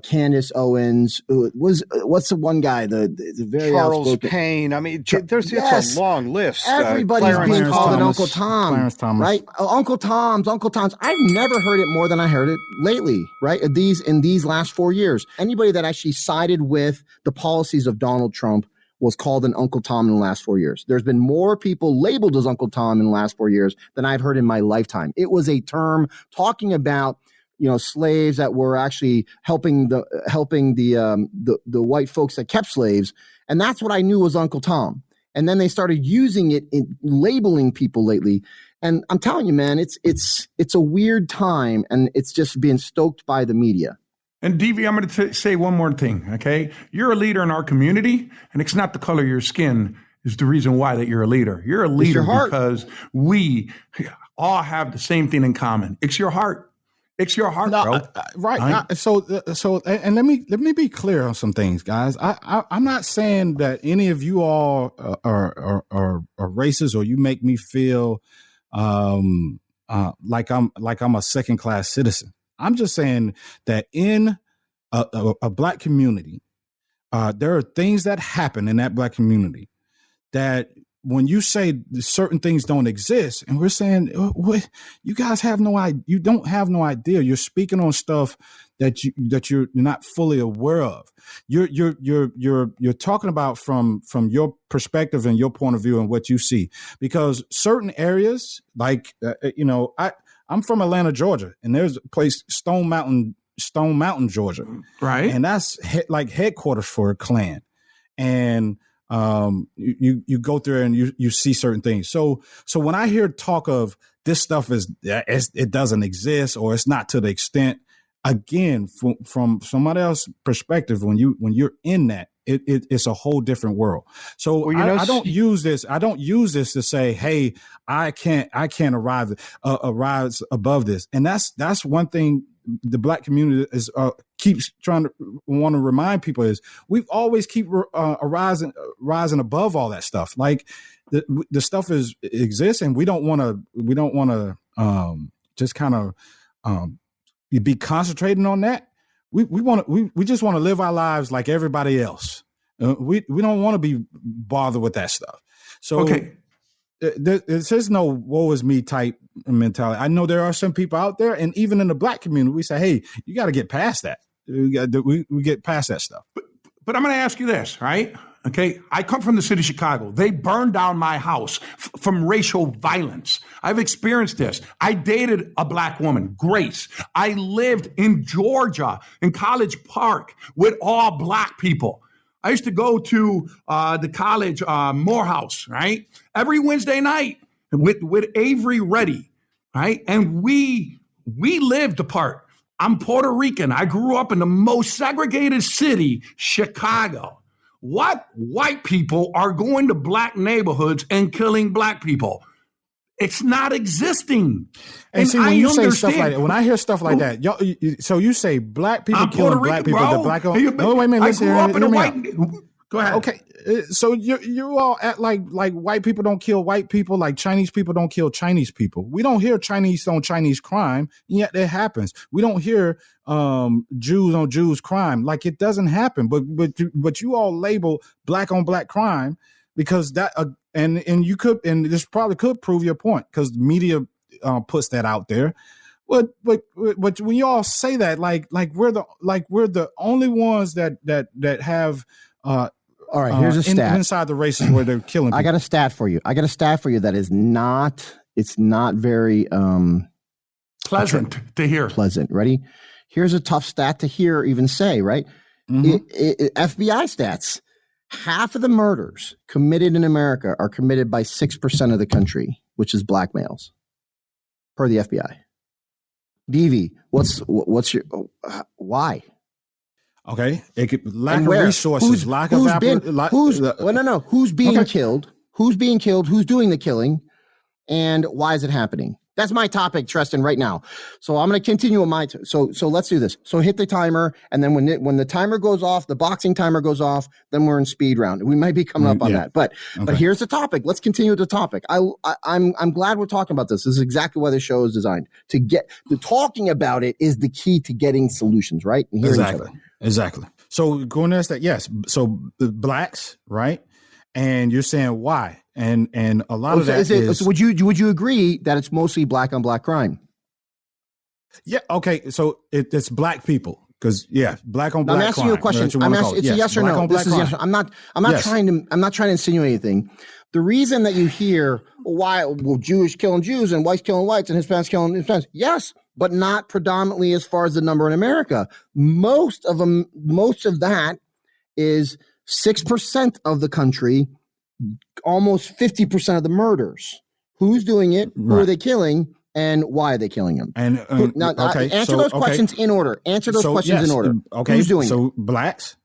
Candace Owens. What's the one guy? The very
Charles
outspoken
Payne. I mean, there's a long list.
Everybody's being called an Uncle Tom, right? Uncle Toms. I've never heard it more than I heard it lately, right? In these last 4 years, anybody that actually sided with the policies of Donald Trump was called an Uncle Tom in the last 4 years. There's been more people labeled as Uncle Tom in the last 4 years than I've heard in my lifetime. It was a term talking about, slaves that were actually helping the white folks that kept slaves. And that's what I knew was Uncle Tom. And then they started using it in labeling people lately. And I'm telling you, man, it's a weird time, and it's just being stoked by the media.
And DV, I'm going to say one more thing, okay? You're a leader in our community, and it's not the color of your skin is the reason why that you're a leader. You're a leader because we all have the same thing in common. It's your heart. It's your heart, bro.
Right. So, and let me be clear on some things, guys. I'm not saying that any of you all are racist, or you make me feel like I'm a second class citizen. I'm just saying that in a black community, there are things that happen in that black community that when you say certain things don't exist, and we're saying, what, you guys have no idea. You don't have no idea. You're speaking on stuff that you're not fully aware of. You're talking about from your perspective and your point of view and what you see, because certain areas like I'm from Atlanta, Georgia, and there's a place, Stone Mountain, Georgia.
Right.
And that's like headquarters for a Klan. And you go through and you see certain things. So when I hear talk of this stuff it doesn't exist, or it's not to the extent, again, from somebody else's perspective, when you're in that, it's a whole different world. So I don't use this. I don't use this to say, hey, I can't arise above this. And that's one thing the Black community is keeps trying to want to remind people is we've always keep rising above all that stuff. Like the stuff exists, and we don't want to just kind of be concentrating on that. We just want to live our lives like everybody else. We don't want to be bothered with that stuff. So there's no woe is me type mentality. I know there are some people out there, and even in the Black community, we say, hey, you got to get past that. We get past that stuff.
But I'm going to ask you this, right? Okay, I come from the city of Chicago. They burned down my house from racial violence. I've experienced this. I dated a Black woman, Grace. I lived in Georgia, in College Park, with all Black people. I used to go to the college Morehouse, right? Every Wednesday night with Avery Reddy, right? And we lived apart. I'm Puerto Rican. I grew up in the most segregated city, Chicago. What white people are going to Black neighborhoods and killing Black people? It's not existing.
And see, when you say stuff like that, when I hear stuff like that, so you say Black people killing Black people, the Black. No, wait a minute. Listen, I grew up in a white. Go ahead. Okay, so you all act like white people don't kill white people, like Chinese people don't kill Chinese people. We don't hear Chinese on Chinese crime, yet it happens. We don't hear Jews on Jews crime, like it doesn't happen. But you all label Black on Black crime because that and you could, and this probably could prove your point because the media puts that out there. But when you all say that, like we're the only ones that have.
All right, here's a stat.
Inside the races where they're killing people.
I got a stat for you. That is not very
pleasant to hear.
Pleasant. Ready? Here's a tough stat to hear, even say, right? Mm-hmm. FBI stats. Half of the murders committed in America are committed by 6% of the country, which is Black males, per the FBI. DV, what's your why?
Okay, it could lack of resources,
Who's being killed? Who's being killed? Who's doing the killing? And why is it happening? That's my topic, Tristan, right now. So I'm going to continue on so let's do this. So hit the timer, and then when the timer goes off, the boxing timer goes off, then we're in speed round. We might be coming up on that, but here's the topic. Let's continue with the topic. I'm glad we're talking about this. This is exactly why the show is designed to get the talking about it is the key to getting solutions, right? And hearing each other.
Exactly. So going to that, yes. So the Blacks, right? And you're saying why? And a lot of that is.
So would you agree that it's mostly Black on Black crime?
Yeah. Okay. So it's Black people because Black on Black.
I'm asking you a question. It's a yes or no. This is yes. I'm not trying to insinuate anything. The reason that you hear Jewish killing Jews and whites killing whites and Hispanics killing Hispanics, yes, but not predominantly as far as the number in America. Most of that is 6% of the country, almost 50% of the murders. Who's doing it? Right. Who are they killing? And why are they killing them? Answer those questions in order. In order.
Okay.
Who's doing it?
So Blacks?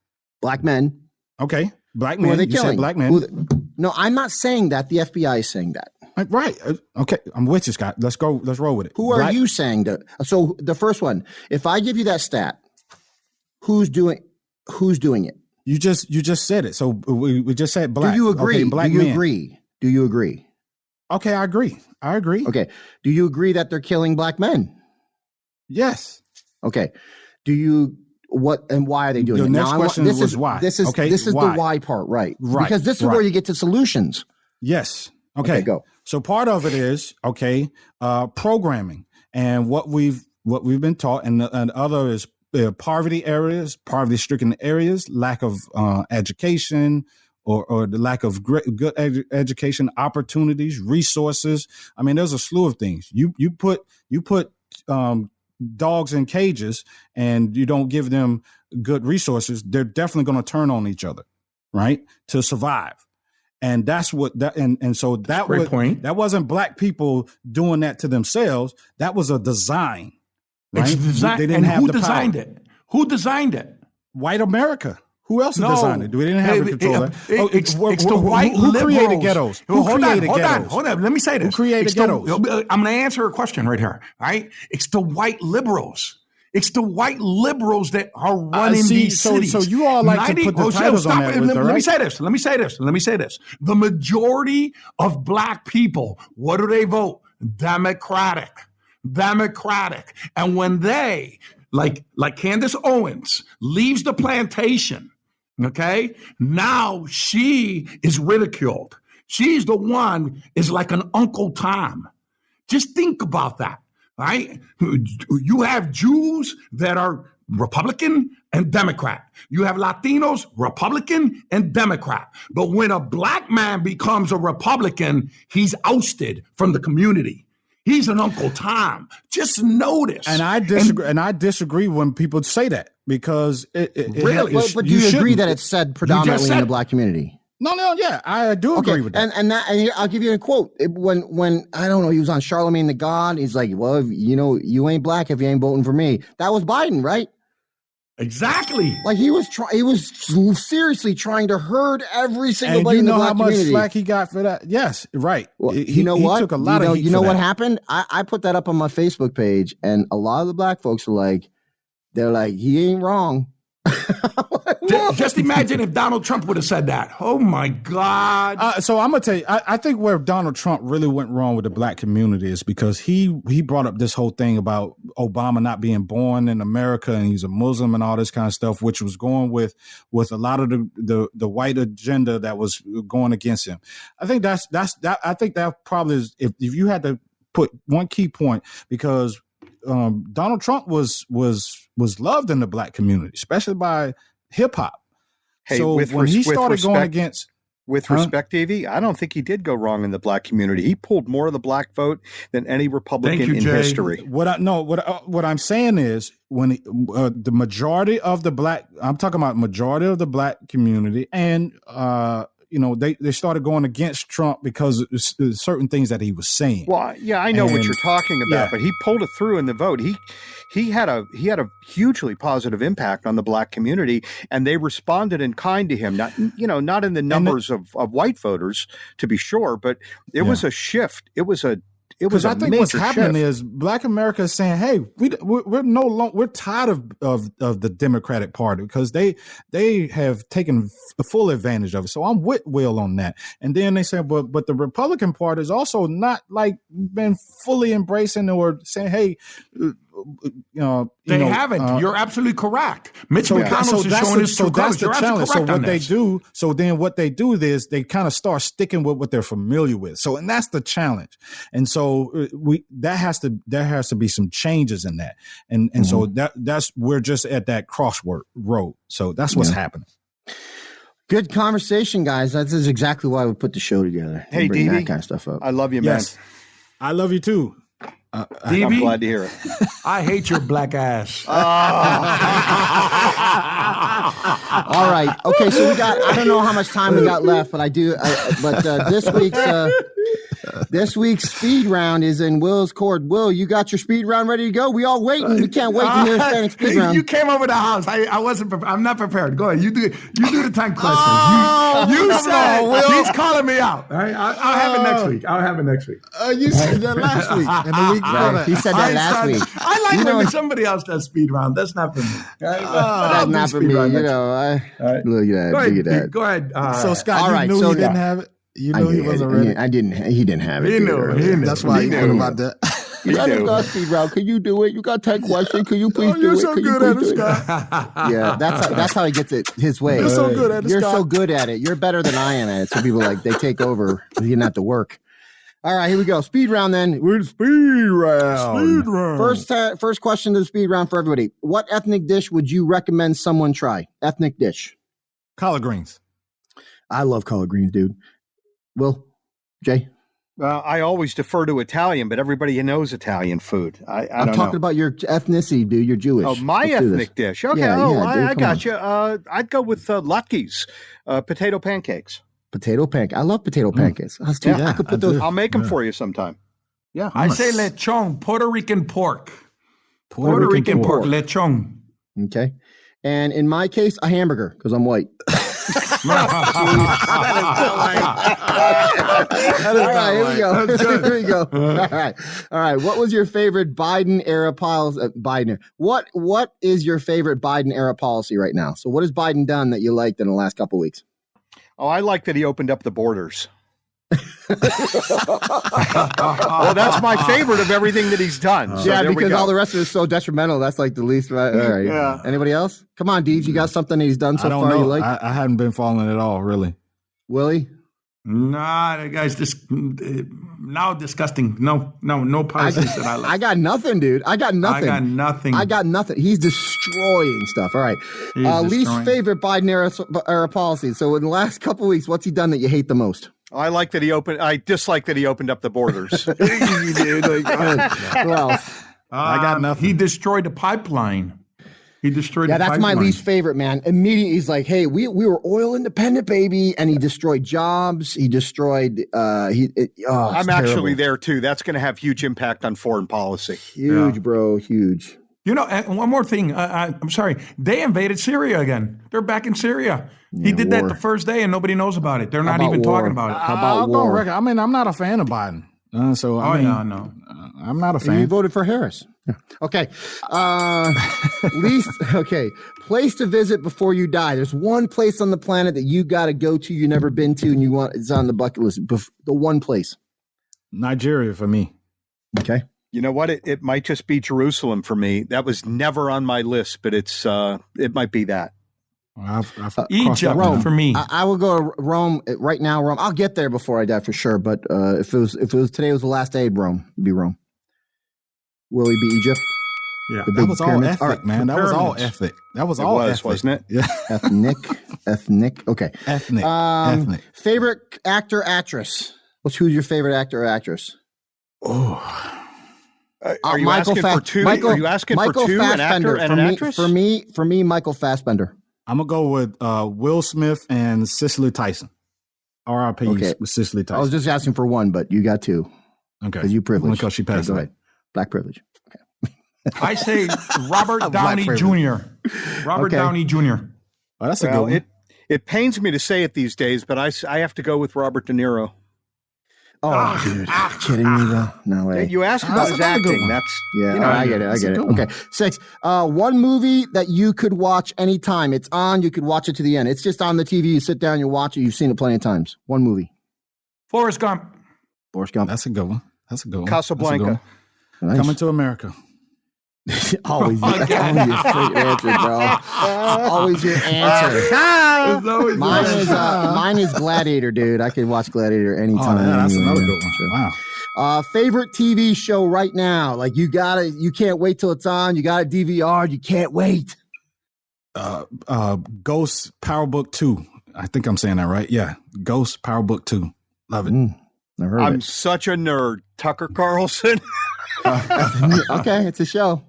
Black men.
Okay. Black men.
Who are they killing?
Black men.
No, I'm not saying that. The FBI is saying that.
Right. Okay. I'm with you, Scott. Let's go. Let's roll with it.
Who are you saying that? So the first one, if I give you that stat, who's doing it?
You just said it. So we just said Black.
Do you agree?
Okay, Black
Do you
men.
agree? Do you agree?
Okay, I agree.
Okay. Do you agree that they're killing Black men?
Yes.
Okay. Do you and why are they doing it?
Your next question was why.
This is the why part, right?
Right.
Because this is where you get to solutions.
Yes. Okay,
go.
So part of it is programming and what we've been taught, and other is poverty-stricken areas, lack of education, or the lack of good education opportunities, resources. I mean, there's a slew of things. You put dogs in cages and you don't give them good resources, they're definitely going to turn on each other, right, to survive. And that's what that and so that was point. That wasn't Black people doing that to themselves. That was a design. Right?
It's design. They didn't have who designed it? Who designed it?
White America. Who else designed it? We didn't have control of that.
It's the white liberals.
Who created ghettos?
Hold on. Let me say this.
Who created ghettos?
I'm going to answer a question right here. All right? It's the white liberals. It's the white liberals that are running these cities.
So you all like to put the titles on that.
Let me say this. The majority of black people, what do they vote? Democratic. And when they, like Candace Owens, leaves the plantation, okay, now she is ridiculed. She's the one is like an Uncle Tom. Just think about that. Right? You have Jews that are Republican and Democrat. You have Latinos, Republican and Democrat. But when a black man becomes a Republican, he's ousted from the community. He's an Uncle Tom. Just notice.
And I disagree. And I disagree when people say that because but
do you agree that it's said predominantly in the black community?
No, yeah, I do agree with that.
And I'll give you a quote. When I don't know, he was on Charlemagne the God. He's like, well, you ain't black if you ain't voting for me. That was Biden, right?
Exactly.
Like he was seriously trying to herd every single body in the black community.
You know how much slack he got for that? Yes, right.
Well, what?
He took a lot of heat.
You know what happened? I put that up on my Facebook page, and a lot of the black folks were like, they're like, he ain't wrong.
Just imagine if Donald Trump would have said that. Oh my God.
So I'm gonna tell you, I think where Donald Trump really went wrong with the black community is because he brought up this whole thing about Obama not being born in America and he's a Muslim and all this kind of stuff, which was going with a lot of the white agenda that was going against him. I think that's I think that probably is if you had to put one key point, because Donald Trump was loved in the black community, especially by hip hop.
Hey,
so when he started going against,
respect, Davey, I don't think he did go wrong in the black community. He pulled more of the black vote than any Republican in history. What
I'm saying is when the majority of the black, I'm talking about majority of the black community, and they started going against Trump because of certain things that he was saying.
Well, yeah, I know what you're talking about, but he pulled it through in the vote. He had a hugely positive impact on the black community, and they responded in kind to him. Not in the numbers of white voters, to be sure, but it was a shift. Because
I think what's happening is Black America is saying, "Hey, we're no longer we're tired of the Democratic Party because they have taken full advantage of it." So I'm with Will on that. And then they say, "But the Republican Party is also not like been fully embracing or saying, hey."
They haven't. You're absolutely correct. Mitch McConnell is showing his true colors.
That's the challenge. So what they do is they kind of start sticking with what they're familiar with. And that's the challenge. And so there has to be some changes in that. And so that's we're just at that road. So that's what's happening.
Good conversation, guys. That is exactly why we put the show together.
Hey,
bring
Davey,
that kind of stuff up.
I love you, man.
Yes. I love you too.
I'm glad to hear it.
I hate your black ass.
All right. Okay. So I don't know how much time we got left, but I do. This week's speed round is in Will's court. Will, you got your speed round ready to go? We all waiting. We can't wait to hear Hispanic speed round.
You came over the house. I wasn't prepared. I'm not prepared. Go ahead. You do the 10 questions. You said Will. He's calling me out. All right? I'll have it next week.
You said that last week. And the week
right. He said that last week.
I like when somebody else does speed round. That's not for me.
That's not for me. Look at that.
Go ahead.
So Scott, you knew he didn't have it? You knew he wasn't ready?
He didn't have it.
He knew.
That's why he knew about that.
You got speed round. Can you do it? You got 10 questions. Can you please do it?
You're so good at it, Scott.
Yeah, that's how he gets it his way.
You're so good at it,
You're
Scott.
so good at it. You're better than I am at it. So people they take over. You didn't have to work. All right, here we go. Speed round then.
We're speed round.
First question to the speed round for everybody. What ethnic dish would you recommend someone try? Ethnic dish.
Collard greens.
I love collard greens, dude. Will? Jay?
I always defer to Italian, but everybody knows Italian food.
I'm talking about your ethnicity, dude. You're Jewish.
Oh, my ethnic dish. Okay. I got you. I'd go with latkes, potato pancakes.
Potato pancake. I love potato pancakes. I could put those.
I'll make them for you sometime.
Yeah. I say lechon, Puerto Rican pork. Puerto Rican pork, lechon.
Okay. And in my case, a hamburger because I'm white. All right, here we go. Here we go. All right. What was your favorite Biden era policy? What is your favorite Biden era policy right now? So, what has Biden done that you liked in the last couple of weeks?
Oh, I like that he opened up the borders. Well, that's my favorite of everything that he's done. So
yeah, because all the rest of it is so detrimental. That's like the least. Right. All right. Yeah. Anybody else? Come on, Deej. You got something that he's done so far you like?
I hadn't been following at all, really.
Willie?
Nah, the guy's just now disgusting. No policies that I like.
I got nothing, dude. I got nothing. He's destroying stuff. All right. Least favorite Biden era policy. So in the last couple of weeks, what's he done that you hate the most?
I dislike that he opened up the borders.
You did. Well,
I got nothing.
He destroyed the pipeline.
That's my least favorite, man. Immediately, he's like, "Hey, we were oil independent, baby," and he destroyed jobs. He destroyed. I'm
actually there too. That's going to have huge impact on foreign policy.
Huge, bro. Huge.
You know, and one more thing. I'm sorry. They invaded Syria again. They're back in Syria. He did that the first day, and nobody knows about it. They're not even talking about it.
How about war?
I mean, I'm not a fan of Biden. No. I'm not a fan.
You voted for Harris. Okay. Place to visit before you die. There's one place on the planet that you got to go to you've never been to, and it's on the bucket list. The one place.
Nigeria for me.
Okay.
You know what? It might just be Jerusalem for me. That was never on my list, but it might be that.
Egypt
Rome
for me.
I will go to Rome right now. Rome. I'll get there before I die for sure. But if it was today was the last day, Rome, it'd be Rome. Will he be Egypt?
Yeah, that was all ethnic, man. That was all ethnic. That was all ethnic,
wasn't it?
Yeah, ethnic. Okay,
ethnic.
Favorite actor, actress. Who's your favorite actor or actress?
Oh. Are you asking for two? Are you asking for two, an actor and an actress?
For me, Michael Fassbender.
I'm going to go with Will Smith and Cicely Tyson. R.I.P. with Cicely Tyson.
I was just asking for one, but you got two.
Okay.
Because you privileged.
Because she passed
away. Go ahead. Black privilege. Okay.
I say Robert Downey Jr. Downey Jr.
Oh, that's a good one.
It pains me to say it these days, but I have to go with Robert De Niro.
Oh, dude. Kidding me, though? No way.
You asked about his acting.
I get it. Okay. 6. One movie that you could watch anytime. It's on. You could watch it to the end. It's just on the TV. You sit down, you watch it. You've seen it plenty of times. One movie.
Forrest Gump.
That's
a good one.
Casablanca.
Nice. Coming to America.
Always your straight answer, bro. Always your answer. Mine is Gladiator, dude. I could watch Gladiator anytime.
Oh, that's another good one. Wow.
Favorite TV show right now? Like you can't wait till it's on. You got it DVR'd. You can't wait.
Ghost Power Book 2. I think I'm saying that right. Yeah. Ghost Power Book 2. Love it.
I'm such a nerd. Tucker Carlson.
Okay, it's a show.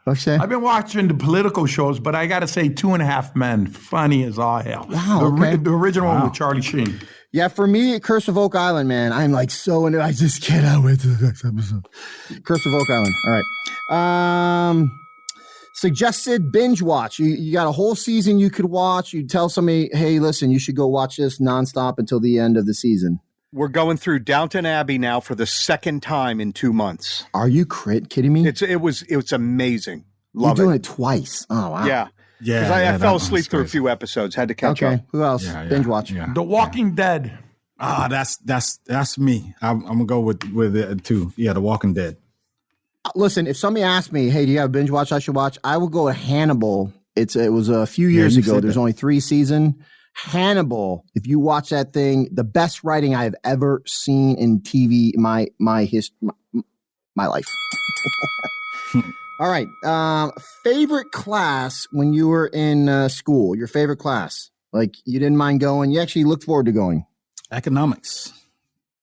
Okay.
I've been watching the political shows, but I got to say 2.5 Men, funny as all hell.
Wow,
the original one with Charlie Sheen.
Yeah, for me, Curse of Oak Island, man. I'm like so into it. I just cannot wait to the next episode. Curse of Oak Island. All right. Suggested binge watch. You got a whole season you could watch. You tell somebody, hey, listen, you should go watch this nonstop until the end of the season.
We're going through Downton Abbey now for the second time in 2 months.
Are you kidding me?
It was amazing. Love
You're doing it twice. Oh wow.
Yeah. Because I fell asleep through a few episodes. Had to catch up.
Who else? Binge watch.
Yeah.
The Walking Dead.
That's me. I'm gonna go with it too. Yeah, The Walking Dead.
Listen, if somebody asked me, hey, do you have a binge watch I should watch? I would go with Hannibal. It was a few years ago. There's only 3 seasons. Hannibal, if you watch that thing, the best writing I have ever seen in TV, my life. All right. Favorite class when you were in school, your favorite class? Like you didn't mind going, you actually looked forward to going.
Economics.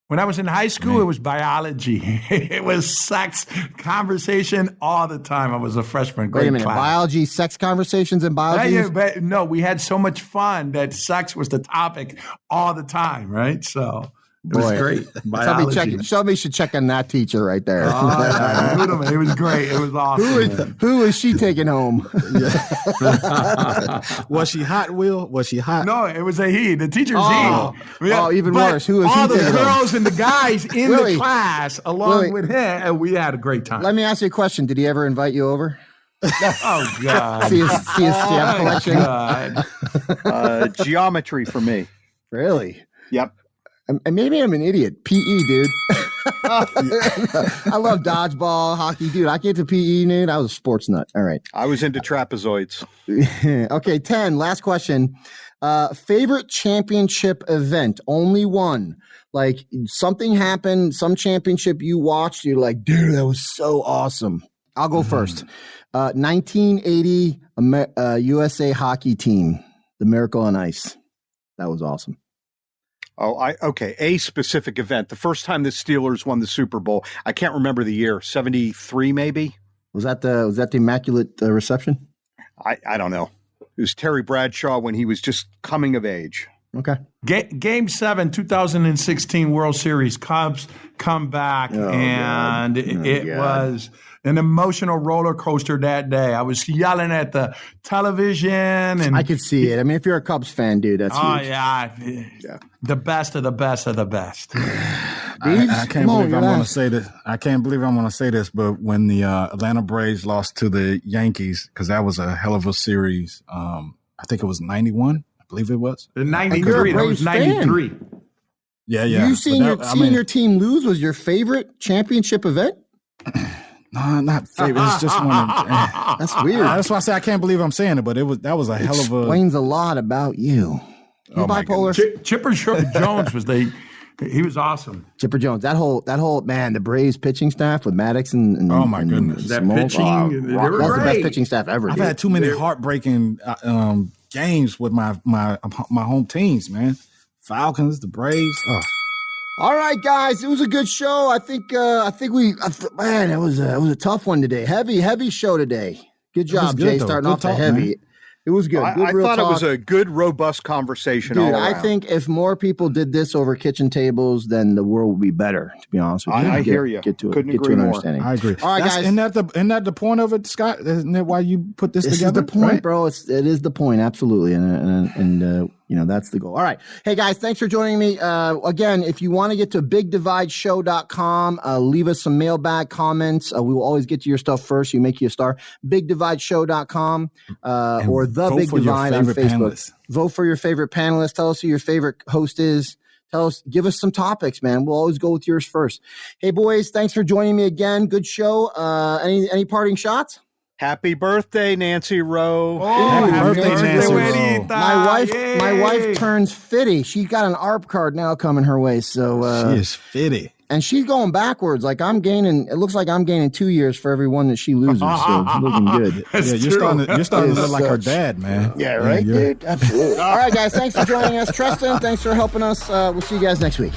When I was in high school, it was biology. It was sex conversation all the time. I was a freshman.
Wait a minute.
Class.
Biology, sex conversations in biology?
Yeah, but no, we had so much fun that sex was the topic all the time, right? So It was great.
Somebody should check on that teacher right there.
It was great. It was awesome.
Who is she taking home?
Was she hot, Will? Was she hot?
No, it was a he. The teacher's he.
Even worse. Who is he?
All the girls and the guys in
Willie,
the class along with him, and we had a great time.
Let me ask you a question. Did he ever invite you over?
Oh, God.
See his stamp collection?
Geometry for me.
Really?
Yep.
And maybe I'm an idiot. PE, dude. I love dodgeball, hockey, dude. I get to PE, dude. I was a sports nut. All right.
I was into trapezoids.
Okay, 10. Last question. Favorite championship event? Only one. Like something happened, some championship you watched. You're like, dude, that was so awesome. I'll go first. 1980 USA hockey team, the Miracle on Ice. That was awesome.
Okay. A specific event. The first time the Steelers won the Super Bowl, I can't remember the year. 73, maybe.
Was that the Immaculate Reception?
I don't know. It was Terry Bradshaw when he was just coming of age.
Okay.
Game 7, 2016 World Series. Cubs come back, it was an emotional roller coaster that day. I was yelling at the television, and
I could see it. I mean, if you're a Cubs fan, dude, that's huge.
Yeah. The best of the best of the best.
I can't believe I'm going to say this. I can't believe I'm going to say this, but when the Atlanta Braves lost to the Yankees, because that was a hell of a series. I think it was 91. I believe it was.
93. It was 93.
Yeah.
You seeing your team lose was your favorite championship event?
No, not favorite. It's just one.
That's weird.
That's why I say I can't believe I'm saying it, but that was a hell of a.
Explains a lot about you. You bipolar.
Chipper Jones was he was awesome.
Chipper Jones. That whole man, the Braves pitching staff with Maddox and
oh my goodness,
that pitching. They were
that's
great.
the best pitching staff ever.
I've had too many heartbreaking games with my home teams, man. Falcons, the Braves. Oh.
All right, guys, it was a good show. I think man, it was a tough one today. Heavy show today. Good job, Jay, starting off the heavy. Man. It was good.
I thought it was a good, robust conversation.
Dude,
all around.
I think if more people did this over kitchen tables, then the world would be better. To be honest with you,
I hear you.
Get to an understanding.
I agree.
All right, guys.
Isn't that the point of it, Scott? Isn't that why you put this together?
This is the point,
right?
bro. It is the point, absolutely, and that's the goal. All right, hey guys, thanks for joining me. Again, if you want to get to BigDivideShow.com, leave us some mailbag comments. We will always get to your stuff first. You make you a star. BigDivideShow.com or the Big Divide on Facebook.
Panelists.
Vote for your favorite panelist. Tell us who your favorite host is. Give us some topics, man. We'll always go with yours first. Hey, boys, thanks for joining me again. Good show. Any parting shots?
Happy birthday, Nancy Rowe.
Oh, happy birthday, Nancy Rowe.
My wife turns 50. She's got an ARP card now coming her way. So
she is 50.
And she's going backwards. Like it looks like I'm gaining 2 years for every one that she loses. So it's looking good.
You're starting to look like her dad, man.
Yeah, right, dude? Absolutely. All right, guys. Thanks for joining us. Tristan, thanks for helping us. We'll see you guys next week.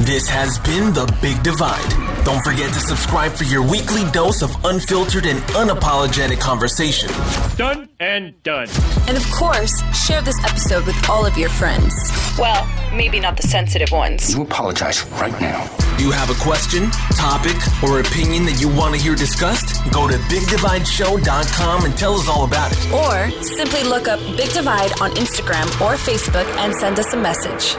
This has been The Big Divide. Don't forget to subscribe for your weekly dose of unfiltered and unapologetic conversation.
Done and done.
And of course, share this episode with all of your friends. Well, maybe not the sensitive ones.
You apologize right now.
Do you have a question, topic, or opinion that you want to hear discussed? Go to BigDivideShow.com and tell us all about it.
Or simply look up Big Divide on Instagram or Facebook and send us a message.